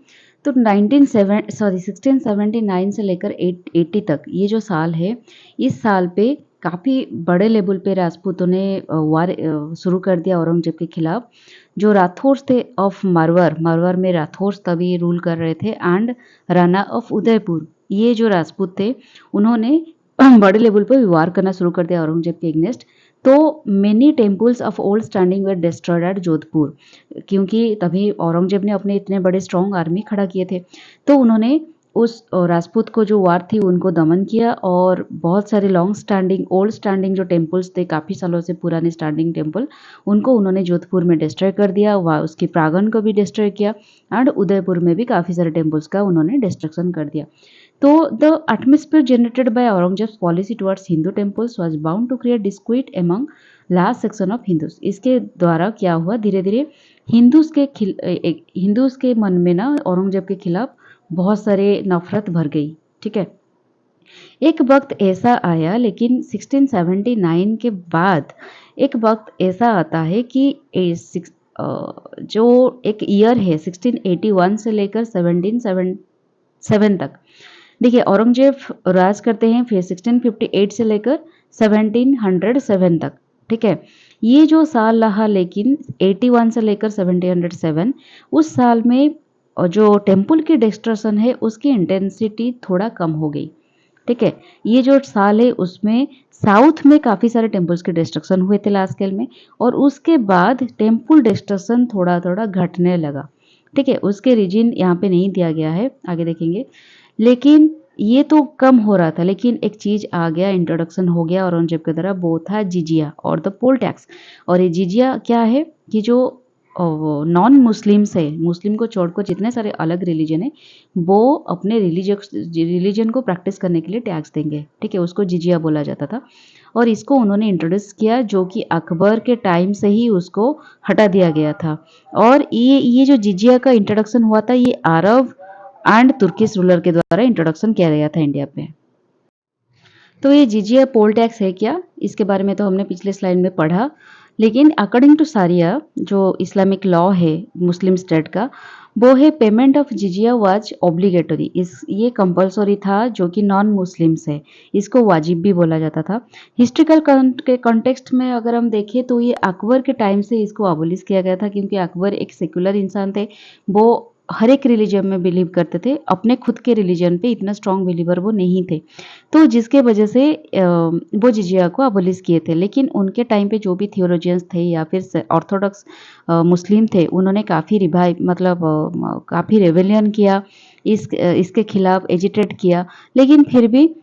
तो 1679 से लेकर 80 तक ये जो साल है, इस साल पे काफ़ी बड़े लेवल पे राजपूतों ने वार शुरू कर दिया औरंगजेब के खिलाफ। जो राठौर थे ऑफ मारवार, मारवार में राठौर तभी रूल कर रहे थे एंड राणा ऑफ उदयपुर, ये जो राजपूत थे उन्होंने बड़े लेवल पे वार करना शुरू कर दिया औरंगजेब के अगेंस्ट। तो many temples of old standing were destroyed at Jodhpur, क्योंकि तभी औरंगजेब ने अपने इतने बड़े स्ट्रॉन्ग आर्मी खड़ा किए थे, तो उन्होंने उस राजपूत को जो वार थी उनको दमन किया और बहुत सारे लॉन्ग स्टैंडिंग ओल्ड स्टैंडिंग जो टेम्पल्स थे, काफ़ी सालों से पुराने स्टैंडिंग टेम्पल, उनको उन्होंने जोधपुर में डिस्ट्रॉय कर दिया, वह उसके प्रांगण को भी डिस्ट्रॉय किया एंड उदयपुर में भी काफ़ी सारे टेम्पल्स का उन्होंने डिस्ट्रक्शन कर दिया। तो the atmosphere generated by Aurangzeb's policy towards Hindu temples was bound to create dispute among large section of Hindus। इसके द्वारा क्या हुआ, धीरे धीरे हिंदूज के मन में ना औरंगजेब के खिलाफ बहुत सारे नफरत भर गई, ठीक है। एक वक्त ऐसा आया, लेकिन 1679 के बाद एक वक्त ऐसा आता है कि जो एक ईयर है 1681 से लेकर 1777 तक, देखिए औरंगजेब राज करते हैं फिर 1658 से लेकर 1707 तक, ठीक है। ये जो साल रहा, लेकिन 81 से लेकर 1707, उस साल में जो टेम्पल की डिस्ट्रक्शन है उसकी इंटेंसिटी थोड़ा कम हो गई, ठीक है। ये जो साल है उसमें साउथ में काफ़ी सारे टेम्पल्स के डिस्ट्रक्शन हुए थे लार्ज स्केल में, और उसके बाद टेम्पल डिस्ट्रक्शन थोड़ा थोड़ा घटने लगा, ठीक है। उसके रीजन यहाँ पे नहीं दिया गया है, आगे देखेंगे। लेकिन ये तो कम हो रहा था, लेकिन एक चीज़ आ गया, इंट्रोडक्शन हो गया औरंगजेब के द्वारा, वो था जिजिया और द पोल टैक्स। और ये जिजिया क्या है कि जो नॉन मुस्लिम्स है, मुस्लिम को छोड़कर जितने सारे अलग रिलीजन है, वो अपने रिलीजन को प्रैक्टिस करने के लिए टैक्स देंगे, ठीक है। उसको जिजिया बोला जाता था और इसको उन्होंने इंट्रोड्यूस किया, जो कि अकबर के टाइम से ही उसको हटा दिया गया था। और ये जो जिजिया का इंट्रोडक्शन हुआ था, ये अरब एंड तुर्किश रूलर के द्वारा इंट्रोडक्शन किया गया था इंडिया पे। तो ये जिजिया पोल टैक्स है क्या, इसके बारे में तो हमने पिछले स्लाइड में पढ़ा, लेकिन अकॉर्डिंग टू सारिया जो इस्लामिक लॉ है मुस्लिम स्टेट का, वो है पेमेंट ऑफ जिजिया वाज ऑब्लिगेटरी। ये कंपलसरी था, जो कि नॉन मुस्लिम्स है, इसको वाजिब भी बोला जाता था। हिस्ट्रिकल के कॉन्टेक्स्ट में अगर हम देखें तो ये अकबर के टाइम से इसको अबोलिश किया गया था, क्योंकि अकबर एक सेक्युलर इंसान थे, वो हर एक रिलीजन में बिलीव करते थे, अपने खुद के रिलीजन पे इतना स्ट्रॉन्ग बिलीवर वो नहीं थे, तो जिसके वजह से वो जिजिया को अबोलिश किए थे। लेकिन उनके टाइम पे जो भी थियोलॉजियंस थे या फिर ऑर्थोडॉक्स मुस्लिम थे, उन्होंने काफ़ी काफ़ी रेवेलियन किया, इसके खिलाफ एजिटेट किया, लेकिन फिर भी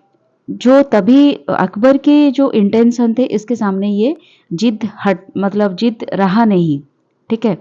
जो तभी अकबर के जो इंटेंशन थे, इसके सामने ये जिद रहा नहीं, ठीक है।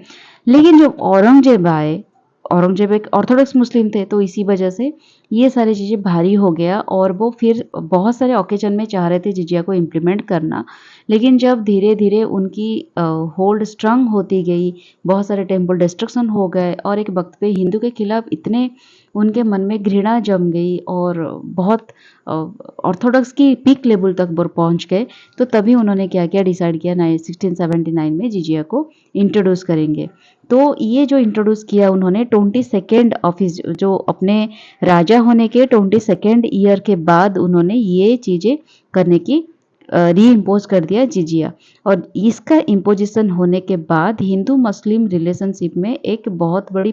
लेकिन जब औरंगजेब आए, औरंगजेब एक ऑर्थोडॉक्स मुस्लिम थे, तो इसी वजह से ये सारी चीज़ें भारी हो गया और वो फिर बहुत सारे ओकेजन में चाह रहे थे जिजिया को इम्प्लीमेंट करना। लेकिन जब धीरे धीरे उनकी होल्ड स्ट्रांग होती गई, बहुत सारे टेम्पल डिस्ट्रक्शन हो गए और एक वक्त पे हिंदू के खिलाफ इतने उनके मन में घृणा जम गई और बहुत ऑर्थोडॉक्स की पीक लेवल तक वो पहुंच गए। तो तभी उन्होंने क्या किया, डिसाइड किया 1679 में जिजिया को इंट्रोड्यूस करेंगे। तो ये जो इंट्रोड्यूस किया उन्होंने 22nd ऑफिस जो अपने राजा होने के 22nd ईयर के बाद उन्होंने ये चीज़ें करने की री इम्पोज कर दिया जिजिया। और इसका इम्पोजिशन होने के बाद हिंदू मुस्लिम रिलेशनशिप में एक बहुत बड़ी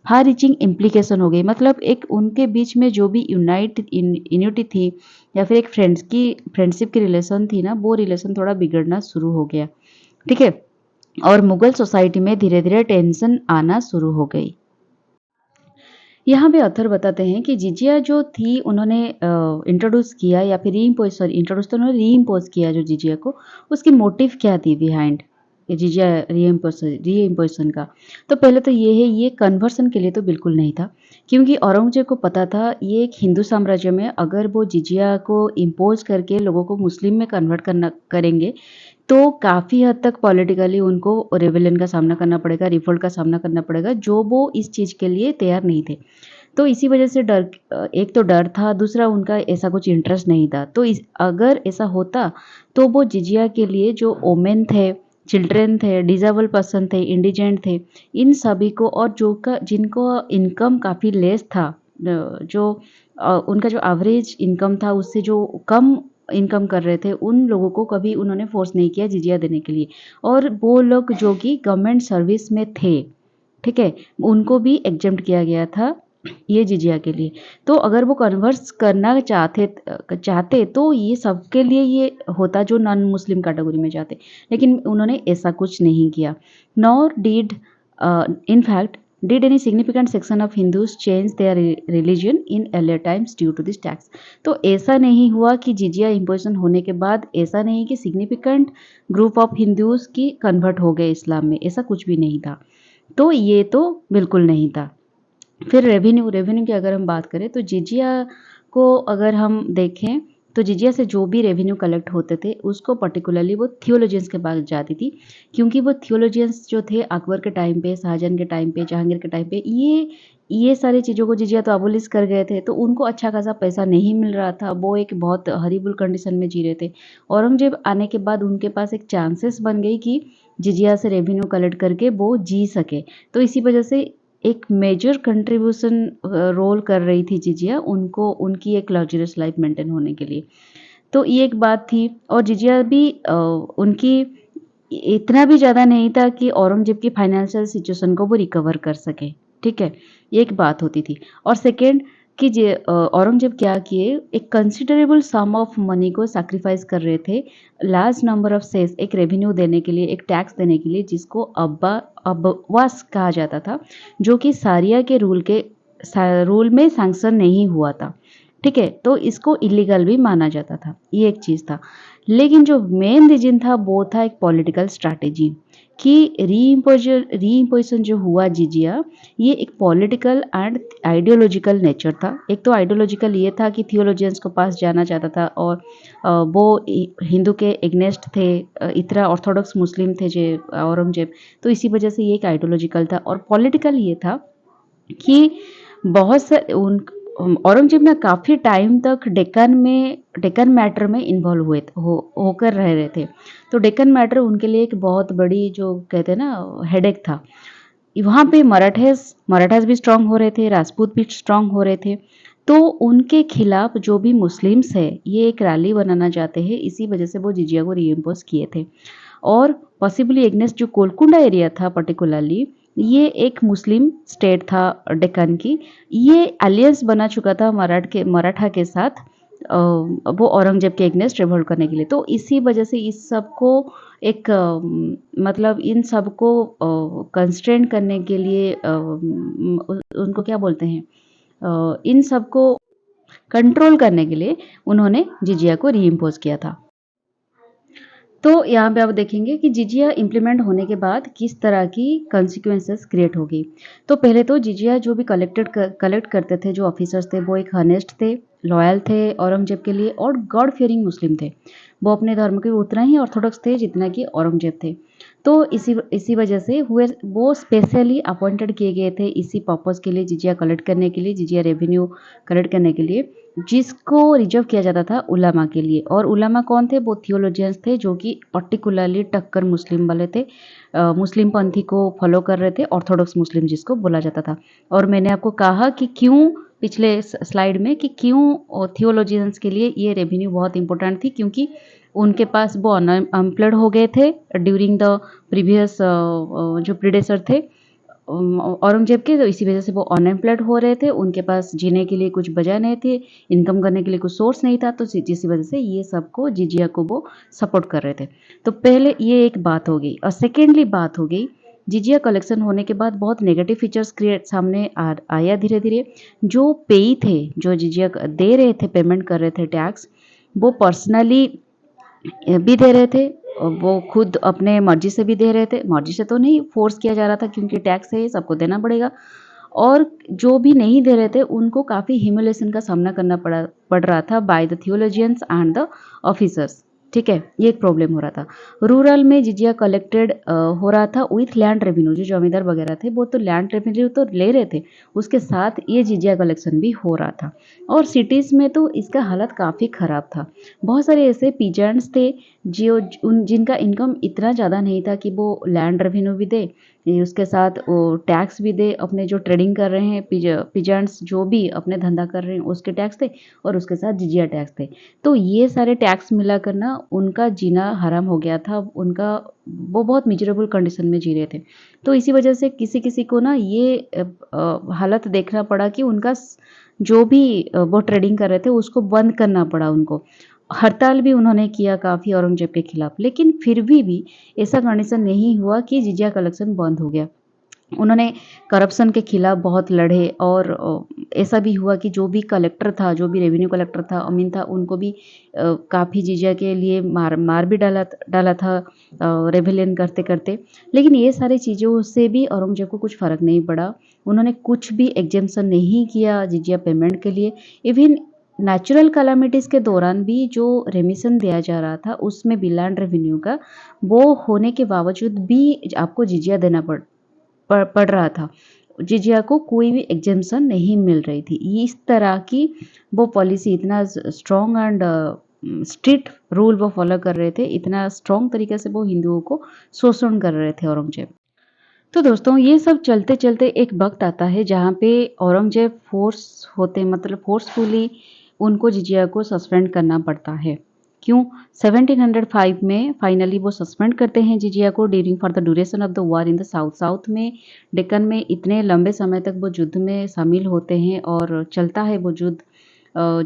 फार रीचिंग इम्प्लीकेशन हो गई। मतलब एक उनके बीच में जो भी यूनिटी थी या फिर एक फ्रेंडशिप की रिलेशन थी ना, वो रिलेशन थोड़ा बिगड़ना शुरू हो गया। ठीक है, और मुगल सोसाइटी में धीरे धीरे टेंशन आना शुरू हो गई। यहाँ पे ऑथर बताते हैं कि जिजिया जो थी उन्होंने इंट्रोड्यूस किया या फिर इंट्रोड्यूस तो उन्होंने रीइम्पोज किया जो जिजिया को, उसकी मोटिव क्या थी बिहाइंड जिजिया रीइम्पोजिशन का। तो पहले तो ये है, ये कन्वर्सन के लिए तो बिल्कुल नहीं था, क्योंकि औरंगजेब को पता था ये एक हिंदू साम्राज्य में अगर वो जिजिया को इम्पोज करके लोगों को मुस्लिम में कन्वर्ट करेंगे तो काफ़ी हद तक पॉलिटिकली उनको रेवेलियन का सामना करना पड़ेगा, रिवोल्ट का सामना करना पड़ेगा, जो वो इस चीज़ के लिए तैयार नहीं थे। तो इसी वजह से एक तो डर था, दूसरा उनका ऐसा कुछ इंटरेस्ट नहीं था। तो अगर ऐसा होता तो वो जिजिया के लिए जो ओमेन थे, चिल्ड्रेन थे, डिसेबल पर्सन थे, इंडिजेंट थे, इन सभी को, और जिनको इनकम काफ़ी लेस था, उनका जो एवरेज इनकम था उससे जो कम इनकम कर रहे थे, उन लोगों को कभी उन्होंने फोर्स नहीं किया जिजिया देने के लिए। और वो लोग जो कि गवर्नमेंट सर्विस में थे, ठीक है, उनको भी एग्जेम्प्ट किया गया था ये जिजिया के लिए। तो अगर वो कन्वर्स करना चाहते तो ये सबके लिए ये होता जो नॉन मुस्लिम कैटेगरी में जाते, लेकिन उन्होंने ऐसा कुछ नहीं किया। Nor did in fact did any significant section of Hindus change their religion in earlier times due to this tax। तो ऐसा नहीं हुआ कि जिजिया इम्पोजिशन होने के बाद ऐसा नहीं कि सिग्निफिकेंट ग्रुप ऑफ हिंदूज की कन्वर्ट हो गए इस्लाम में, ऐसा कुछ भी नहीं था। तो ये तो बिल्कुल नहीं था। फिर रेवेन्यू की अगर हम बात करें तो जिजिया को अगर हम देखें तो जिजिया से जो भी रेवेन्यू कलेक्ट होते थे उसको पर्टिकुलरली वो थियोलॉजियंस के पास जाती थी, क्योंकि वो थियोलॉजियंस जो थे अकबर के टाइम पे, शाहजहां के टाइम पे, जहांगीर के टाइम पे ये सारी चीज़ों को जिजिया तो अबोलिश कर गए थे, तो उनको अच्छा खासा पैसा नहीं मिल रहा था, वो एक बहुत हरीबुल कंडीशन में जी रहे थे। औरंगजेब आने के बाद उनके पास एक चांसेस बन गई कि जिजिया से रेवेन्यू कलेक्ट करके वो जी सके। तो इसी वजह से एक मेजर कंट्रीब्यूशन रोल कर रही थी जिजिया उनको, उनकी एक लग्जरियस लाइफ मेंटेन होने के लिए। तो ये एक बात थी। और जिजिया भी उनकी इतना भी ज़्यादा नहीं था कि औरंगजेब की फाइनेंशियल सिचुएशन को वो रिकवर कर सके, ठीक है, ये एक बात होती थी। और सेकेंड कि औरंगजेब क्या किए, एक कंसिडरेबल सम ऑफ मनी को सैक्रिफाइस कर रहे थे लार्ज नंबर ऑफ सेस, एक रेवेन्यू देने के लिए, एक टैक्स देने के लिए, जिसको अब्बास कहा जाता था, जो कि सारिया के रूल में सैंक्शन नहीं हुआ था, ठीक है। तो इसको इलीगल भी माना जाता था, ये एक चीज़ था। लेकिन जो मेन रीजन था वो था एक पॉलिटिकल स्ट्रैटेजी कि रीइम्पोजिशन जो हुआ जिजिया, ये एक पॉलिटिकल एंड आइडियोलॉजिकल नेचर था। एक तो आइडियोलॉजिकल ये था कि थियोलॉजियंस के पास जाना चाहता था और वो हिंदू के एग्नेस्ट थे, इतना ऑर्थोडॉक्स मुस्लिम थे जे औरंगजेब, तो इसी वजह से ये एक आइडियोलॉजिकल था। और पॉलिटिकल ये था कि बहुत से औरंगजेब ना काफ़ी टाइम तक डेक्कन मैटर में इन्वॉल्व होकर रह रहे थे। तो डेक्कन मैटर उनके लिए एक बहुत बड़ी, जो कहते हैं ना, हेडेक था। वहाँ पे मराठास भी स्ट्रांग हो रहे थे, राजपूत भी स्ट्रांग हो रहे थे। तो उनके खिलाफ जो भी मुस्लिम्स है ये एक रैली बनाना चाहते हैं, इसी वजह से वो जिजिया को रीइम्पोज किए थे। और पॉसिबली एग्नेस्ट जो गोलकुंडा एरिया था पर्टिकुलरली, ये एक मुस्लिम स्टेट था डेक्कन की, ये अलियंस बना चुका था मराठा के साथ, वो औरंगजेब के एग्नेस्ट रिवोल्ट करने के लिए। तो इसी वजह से इस सबको एक मतलब इन सबको कंस्ट्रेंट करने के लिए उनको क्या बोलते हैं, इन सबको कंट्रोल करने के लिए उन्होंने जिजिया को रीइम्पोज किया था। तो यहाँ पे आप देखेंगे कि जिजिया इम्प्लीमेंट होने के बाद किस तरह की कॉन्सिक्वेंसेस क्रिएट होगी। तो पहले तो जिजिया जो भी कलेक्ट करते थे जो ऑफिसर्स थे, वो एक हनेस्ट थे, लॉयल थे औरंगजेब के लिए, और गॉड फियरिंग मुस्लिम थे। वो अपने धर्म के उतना ही ऑर्थोडॉक्स थे जितना कि औरंगजेब थे। तो इसी वजह से हुए वो स्पेशली अपॉइंटेड किए गए थे इसी पर्पज़ के लिए, जिजिया कलेक्ट करने के लिए, जिजिया रेवेन्यू कलेक्ट करने के लिए, जिसको रिजर्व किया जाता था उलामा के लिए। और उलामा कौन थे? वो थियोलॉजियंस थे जो कि पर्टिकुलरली टक्कर मुस्लिम वाले थे, मुस्लिम पंथी को फॉलो कर रहे थे, ऑर्थोडॉक्स मुस्लिम जिसको बोला जाता था। और मैंने आपको कहा कि क्यों पिछले स्लाइड में कि क्यों थियोलॉजियंस के लिए ये रेवेन्यू बहुत इंपॉर्टेंट थी, क्योंकि उनके पास वो अनएम्प्लॉयड हो गए थे ड्यूरिंग द प्रीवियस जो प्रीडेसर थे औरंगजेब के, तो इसी वजह से वो अनएम्प्लॉयड हो रहे थे, उनके पास जीने के लिए कुछ वजह नहीं थी, इनकम करने के लिए कुछ सोर्स नहीं था, तो जिस वजह से ये सबको जिजिया को वो सपोर्ट कर रहे थे। तो पहले ये एक बात हो गई। और सेकेंडली बात हो गई, जिजिया कलेक्शन होने के बाद बहुत नेगेटिव फीचर्स क्रिएट सामने आया धीरे धीरे। जो पेई थे, जो जिजिया दे रहे थे, पेमेंट कर रहे थे टैक्स, वो पर्सनली भी दे रहे थे, वो खुद अपने मर्जी से भी दे रहे थे, मर्जी से तो नहीं, फोर्स किया जा रहा था क्योंकि टैक्स है, सबको देना पड़ेगा। और जो भी नहीं दे रहे थे उनको काफ़ी ह्यूमिलेशन का सामना करना पड़ रहा था by the theologians and the officers. ठीक है, ये एक प्रॉब्लम हो रहा था। रूरल में जिजिया कलेक्टेड हो रहा था विथ लैंड रेवेन्यू, जो जमींदार वगैरह थे वो तो लैंड रेवेन्यू तो ले रहे थे, उसके साथ ये जिजिया कलेक्शन भी हो रहा था। और सिटीज़ में तो इसका हालत काफ़ी ख़राब था। बहुत सारे ऐसे पीजेंट्स थे जो जिनका इनकम इतना ज़्यादा नहीं था कि वो लैंड रेवेन्यू भी दे, उसके साथ वो टैक्स भी दे, अपने जो ट्रेडिंग कर रहे हैं पीजेंट्स जो भी अपने धंधा कर रहे हैं उसके टैक्स थे, और उसके साथ जिजिया टैक्स थे। तो ये सारे टैक्स मिला कर ना उनका जीना हराम हो गया था, उनका वो बहुत मिजरेबल कंडीशन में जी रहे थे। तो इसी वजह से किसी किसी को ना ये हालत देखना पड़ा कि उनका जो भी वो ट्रेडिंग कर रहे थे उसको बंद करना पड़ा उनको। हड़ताल भी उन्होंने किया काफ़ी औरंगजेब के खिलाफ, लेकिन फिर भी ऐसा कंडीशन नहीं हुआ कि जिजिया कलेक्शन बंद हो गया। उन्होंने करप्शन के खिलाफ बहुत लड़े, और ऐसा भी हुआ कि जो भी कलेक्टर था, जो भी रेवेन्यू कलेक्टर था, अमीन था, उनको भी काफ़ी जिजिया के लिए मार भी डाला था रेबेलियन करते करते। लेकिन ये सारी चीज़ों से भी औरंगजेब को कुछ फ़र्क नहीं पड़ा। उन्होंने कुछ भी एग्जेम्पशन नहीं किया जिजिया पेमेंट के लिए। इवन नेचुरल कैलामिटीज़ के दौरान भी जो रेमिशन दिया जा रहा था उसमें भी लैंड रेवेन्यू का, वो होने के बावजूद भी आपको जिजिया देना पड़ रहा था। जिजिया को कोई भी एग्जेम्पशन नहीं मिल रही थी। इस तरह की वो पॉलिसी, इतना स्ट्रॉन्ग एंड स्ट्रिक्ट रूल वो फॉलो कर रहे थे, इतना स्ट्रॉन्ग तरीके से वो हिंदुओं को शोषण कर रहे थे औरंगजेब। तो दोस्तों ये सब चलते चलते एक वक्त आता है जहाँ पे औरंगजेब मतलब फोर्सफुली उनको जिजिया को सस्पेंड करना पड़ता है। क्यों? 1705 में फाइनली वो सस्पेंड करते हैं जिजिया को during for the duration of the war in the south में। डेक्कन में इतने लंबे समय तक वो युद्ध में शामिल होते हैं और चलता है वो युद्ध,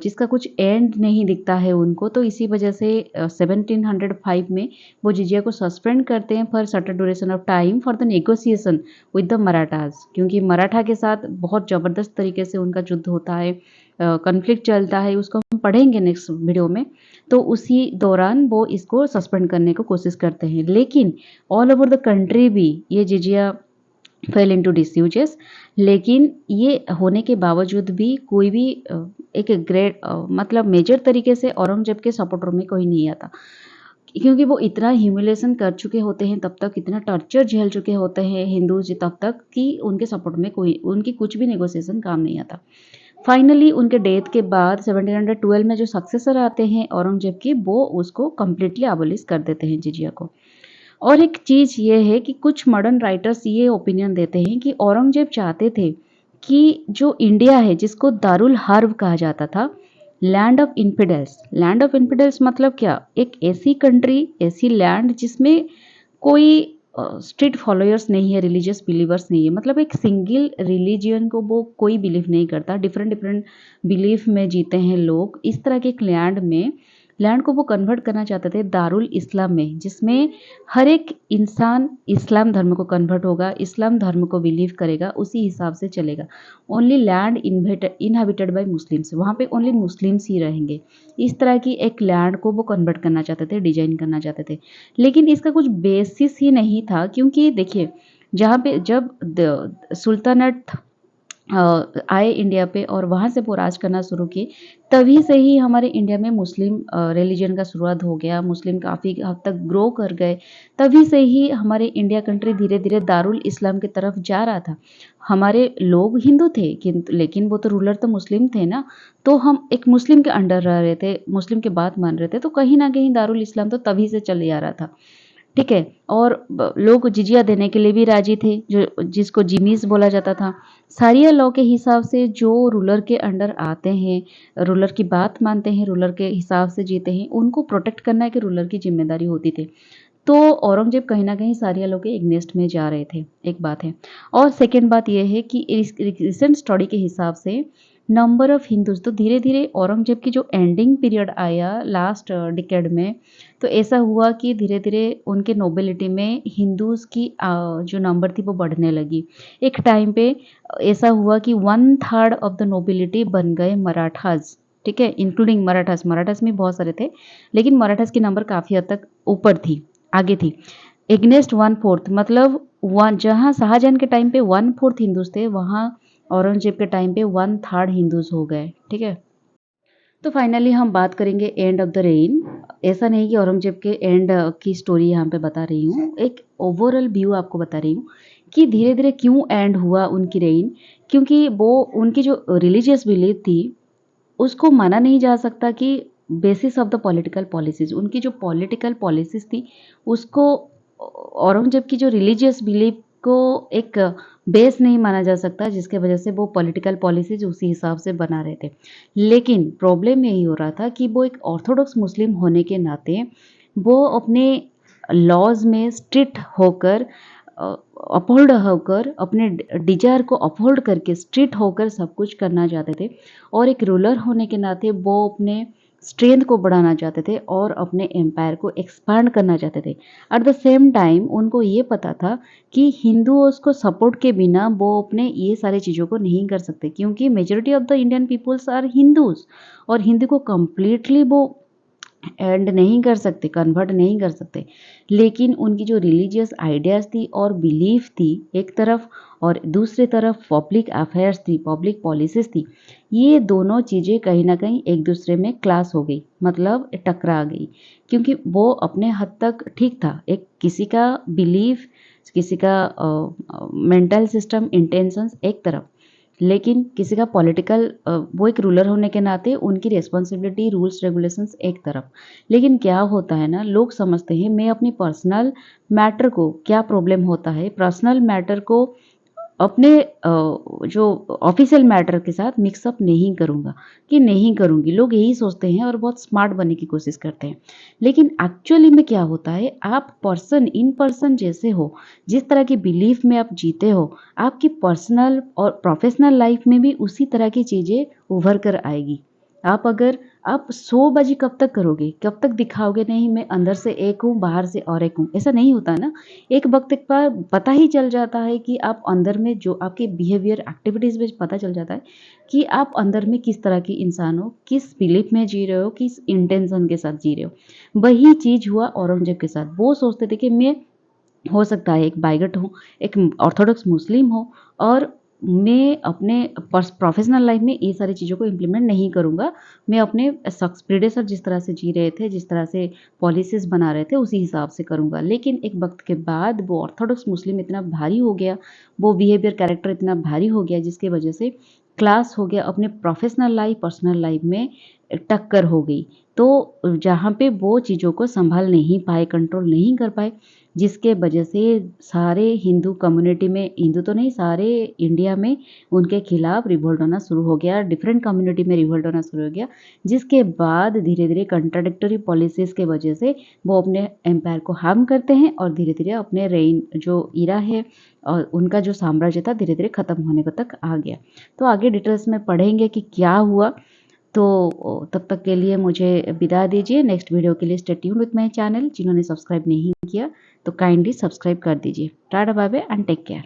जिसका कुछ एंड नहीं दिखता है उनको। तो इसी वजह से 1705 में वो जिजिया को सस्पेंड करते हैं for certain duration of time for the negotiation with the Marathas, क्योंकि मराठा के साथ बहुत ज़बरदस्त तरीके से उनका युद्ध होता है, कॉन्फ्लिक्ट चलता है, उसको हम पढ़ेंगे नेक्स्ट वीडियो में। तो उसी दौरान वो इसको सस्पेंड करने को कोशिश करते हैं, लेकिन ऑल ओवर द कंट्री भी ये जिजिया फेल इनटू डिसयूजेस। लेकिन ये होने के बावजूद भी कोई भी एक ग्रेट मतलब मेजर तरीके से औरंगजेब के सपोर्टर में कोई नहीं आता, क्योंकि वो इतना ह्यूमिलेशन कर चुके होते हैं तब तक, इतना टॉर्चर झेल चुके होते हैं हिंदू जी तब तक, कि उनके सपोर्ट में कोई, उनकी कुछ भी नेगोशिएशन काम नहीं आता। फाइनली उनके डेथ के बाद 1712 में जो सक्सेसर आते हैं औरंगजेब की, वो उसको कम्प्लीटली अबोलिश कर देते हैं जिजिया को। और एक चीज़ ये है कि कुछ मॉडर्न राइटर्स ये ओपिनियन देते हैं कि औरंगजेब चाहते थे कि जो इंडिया है, जिसको दारुल हर्ब कहा जाता था, लैंड ऑफ इन्फिडेल्स मतलब क्या? एक ऐसी कंट्री, ऐसी लैंड जिसमें कोई स्ट्रिक्ट फॉलोअर्स नहीं है, रिलीजियस बिलीवर्स नहीं है, मतलब एक सिंगल रिलीजियन को वो कोई बिलीव नहीं करता, डिफरेंट डिफरेंट बिलीफ में जीते हैं लोग। इस तरह के एक लैंड को वो कन्वर्ट करना चाहते थे दारुल इस्लाम में, जिसमें हर एक इंसान इस्लाम धर्म को कन्वर्ट होगा, इस्लाम धर्म को बिलीव करेगा, उसी हिसाब से चलेगा। Only land inhabited bye Muslims, वहाँ पे ओनली मुस्लिम्स ही रहेंगे। इस तरह की एक लैंड को वो कन्वर्ट करना चाहते थे, डिजाइन करना चाहते थे। लेकिन इसका कुछ बेसिस ही नहीं था, क्योंकि देखिए, जहाँ पे जब सुल्तानत आए इंडिया पे और वहाँ से वो राज करना शुरू किए। तभी से ही हमारे इंडिया में मुस्लिम रिलीजन का शुरुआत हो गया, मुस्लिम काफ़ी हद तक ग्रो कर गए। तभी से ही हमारे इंडिया कंट्री धीरे-धीरे दारुल इस्लाम की तरफ जा रहा था। हमारे लोग हिंदू थे किंतु लेकिन वो तो रूलर तो मुस्लिम थे ना, तो हम एक मुस्लिम के अंडर रह रहे थे, मुस्लिम की बात मान रहे थे, तो कहीं न कहीं दारुल इस्लाम तो तभी से चले आ रहा था। ठीक है? और लोग जिजिया देने के लिए भी राजी थे, जो जिसको जिमीज़ बोला जाता था। शरिया लॉ के हिसाब से जो रूलर के अंडर आते हैं, रूलर की बात मानते हैं, रूलर के हिसाब से जीते हैं, उनको प्रोटेक्ट करना एक रूलर की ज़िम्मेदारी होती थी। तो औरंगज़ेब कहीं न कहीं शरिया लॉ के एगेंस्ट में जा रहे थे, एक बात है। और सेकंड बात ये है कि इस रिसेंट स्टडी के हिसाब से नंबर ऑफ हिंदूज़ तो धीरे-धीरे औरंगज़ेब की जो एंडिंग पीरियड आया लास्ट डिकेड में, तो ऐसा हुआ कि धीरे-धीरे उनके नोबिलिटी में हिंदूज़ की जो नंबर थी वो बढ़ने लगी। एक टाइम पे ऐसा हुआ कि 1/3 ऑफ द नोबिलिटी बन गए मराठाज़, ठीक है? इंक्लूडिंग मराठाज़, मराठाज़ में बहुत सारे थे, लेकिन मराठाज़ की नंबर काफ़ी हद तक ऊपर थी, आगे थी। एगनेस्ट 1/4 मतलब वन जहाँ शाहजहां के टाइम पे 1/4 हिंदूज़ थे, वहाँ औरंगज़ेब के टाइम पे 1/3 हिंदूज़ हो गए, ठीक है? तो फाइनली हम बात करेंगे एंड ऑफ द रेन। ऐसा नहीं कि औरंगज़ेब के एंड की स्टोरी यहाँ पे बता रही हूँ, एक ओवरऑल व्यू आपको बता रही हूँ कि धीरे-धीरे क्यों एंड हुआ उनकी रेन, क्योंकि वो उनकी जो रिलीजियस बिलीफ थी, उसको माना नहीं जा सकता कि basis of the political policies उनकी जो पॉलिटिकल पॉलिसीज़ थी, उसको औरंगज़ेब की जो रिलीजियस बिलीफ को एक बेस नहीं माना जा सकता, जिसके वजह से वो पॉलिटिकल पॉलिसीज़ उसी हिसाब से बना रहे थे। लेकिन प्रॉब्लम यही हो रहा था कि वो एक ऑर्थोडॉक्स मुस्लिम होने के नाते, वो अपने लॉज़ में स्ट्रिक्ट होकर अपहोल्ड होकर अपने डिज़ायर को अपहोल्ड करके स्ट्रिक्ट होकर सब कुछ करना चाहते थे और एक रूलर होने के नाते वो अपने स्ट्रेंथ को बढ़ाना चाहते थे और अपने एम्पायर को एक्सपांड करना चाहते थे। एट द सेम टाइम उनको ये पता था कि हिंदुओं को सपोर्ट के बिना वो अपने ये सारी चीज़ों को नहीं कर सकते, क्योंकि majority of the Indian peoples are Hindus और हिंदू को कंप्लीटली वो एंड नहीं कर सकते, कन्वर्ट नहीं कर सकते। लेकिन उनकी जो रिलीजियस आइडियाज़ थी और बिलीफ थी एक तरफ और दूसरी तरफ पब्लिक अफेयर्स थी, पब्लिक पॉलिसीज़ थी, ये दोनों चीज़ें कहीं न कहीं एक दूसरे में क्लैश हो गई, मतलब टकरा गई। क्योंकि वो अपने हद तक ठीक था, एक किसी का बिलीफ, किसी का मेंटल सिस्टम, इंटेंशंस एक तरफ, लेकिन किसी का पॉलिटिकल वो एक रूलर होने के नाते उनकी रिस्पॉन्सिबिलिटी, रूल्स, रेगुलेशंस एक तरफ। लेकिन क्या होता है ना, लोग समझते हैं मैं अपनी पर्सनल मैटर को, क्या प्रॉब्लम होता है, पर्सनल मैटर को अपने जो ऑफ़िशियल मैटर के साथ मिक्स अप नहीं करूँगा, कि नहीं करूँगी। लोग यही सोचते हैं और बहुत स्मार्ट बनने की कोशिश करते हैं। लेकिन एक्चुअली में क्या होता है, आप पर्सन इन पर्सन जैसे हो, जिस तरह की बिलीफ में आप जीते हो, आपकी पर्सनल और प्रोफ़ेशनल लाइफ़ में भी उसी तरह की चीज़ें उभर कर आएगी। आप शोबाजी कब तक करोगे? कब तक दिखाओगे नहीं मैं अंदर से एक हूँ, बाहर से और एक हूँ, ऐसा नहीं होता ना। एक वक़्त पर पता ही चल जाता है कि आप अंदर में जो आपके बिहेवियर, एक्टिविटीज़ में पता चल जाता है कि आप अंदर में किस तरह की इंसान हो, किस बिलीफ में जी रहे हो, किस इंटेंशन के साथ जी रहे हो। वही चीज़ हुआ औरंगज़ेब के साथ। वो सोचते थे कि मैं हो सकता है एक बाइगट हूँ, एक ऑर्थोडॉक्स मुस्लिम हूँ और मैं अपने प्रोफ़ेशनल लाइफ़ में ये सारी चीज़ों को इम्प्लीमेंट नहीं करूँगा। मैं अपने प्रेडेसर जिस तरह से जी रहे थे, जिस तरह से पॉलिसीज़ बना रहे थे, उसी हिसाब से करूँगा। लेकिन एक वक़्त के बाद वो ऑर्थोडॉक्स मुस्लिम इतना भारी हो गया, वो बिहेवियर कैरेक्टर इतना भारी हो गया जिसकी वज़ह से क्लास हो गया, अपने प्रोफ़ेशनल लाइफ़, पर्सनल लाइफ़ में टक्कर हो गई। तो जहाँ पे वो चीज़ों को सँभाल नहीं पाए, कंट्रोल नहीं कर पाए, जिसके वजह से सारे हिंदू कम्युनिटी में, हिंदू तो नहीं सारे इंडिया में उनके खिलाफ रिवोल्ट होना शुरू हो गया, डिफरेंट कम्युनिटी में रिवोल्ट होना शुरू हो गया, जिसके बाद धीरे-धीरे कंट्राडिक्टरी पॉलिसीज़ के वजह से वो अपने एम्पायर को हार्म करते हैं और धीरे-धीरे अपने रेन जो इरा है और उनका जो साम्राज्य था धीरे-धीरे ख़त्म होने को तक आ गया। तो आगे डिटेल्स में पढ़ेंगे कि क्या हुआ। तो तब तक के लिए मुझे विदा दीजिए। नेक्स्ट वीडियो के लिए stay tuned with my channel. जिन्होंने सब्सक्राइब नहीं किया तो काइंडली सब्सक्राइब कर दीजिए। Tata bye bye and take care.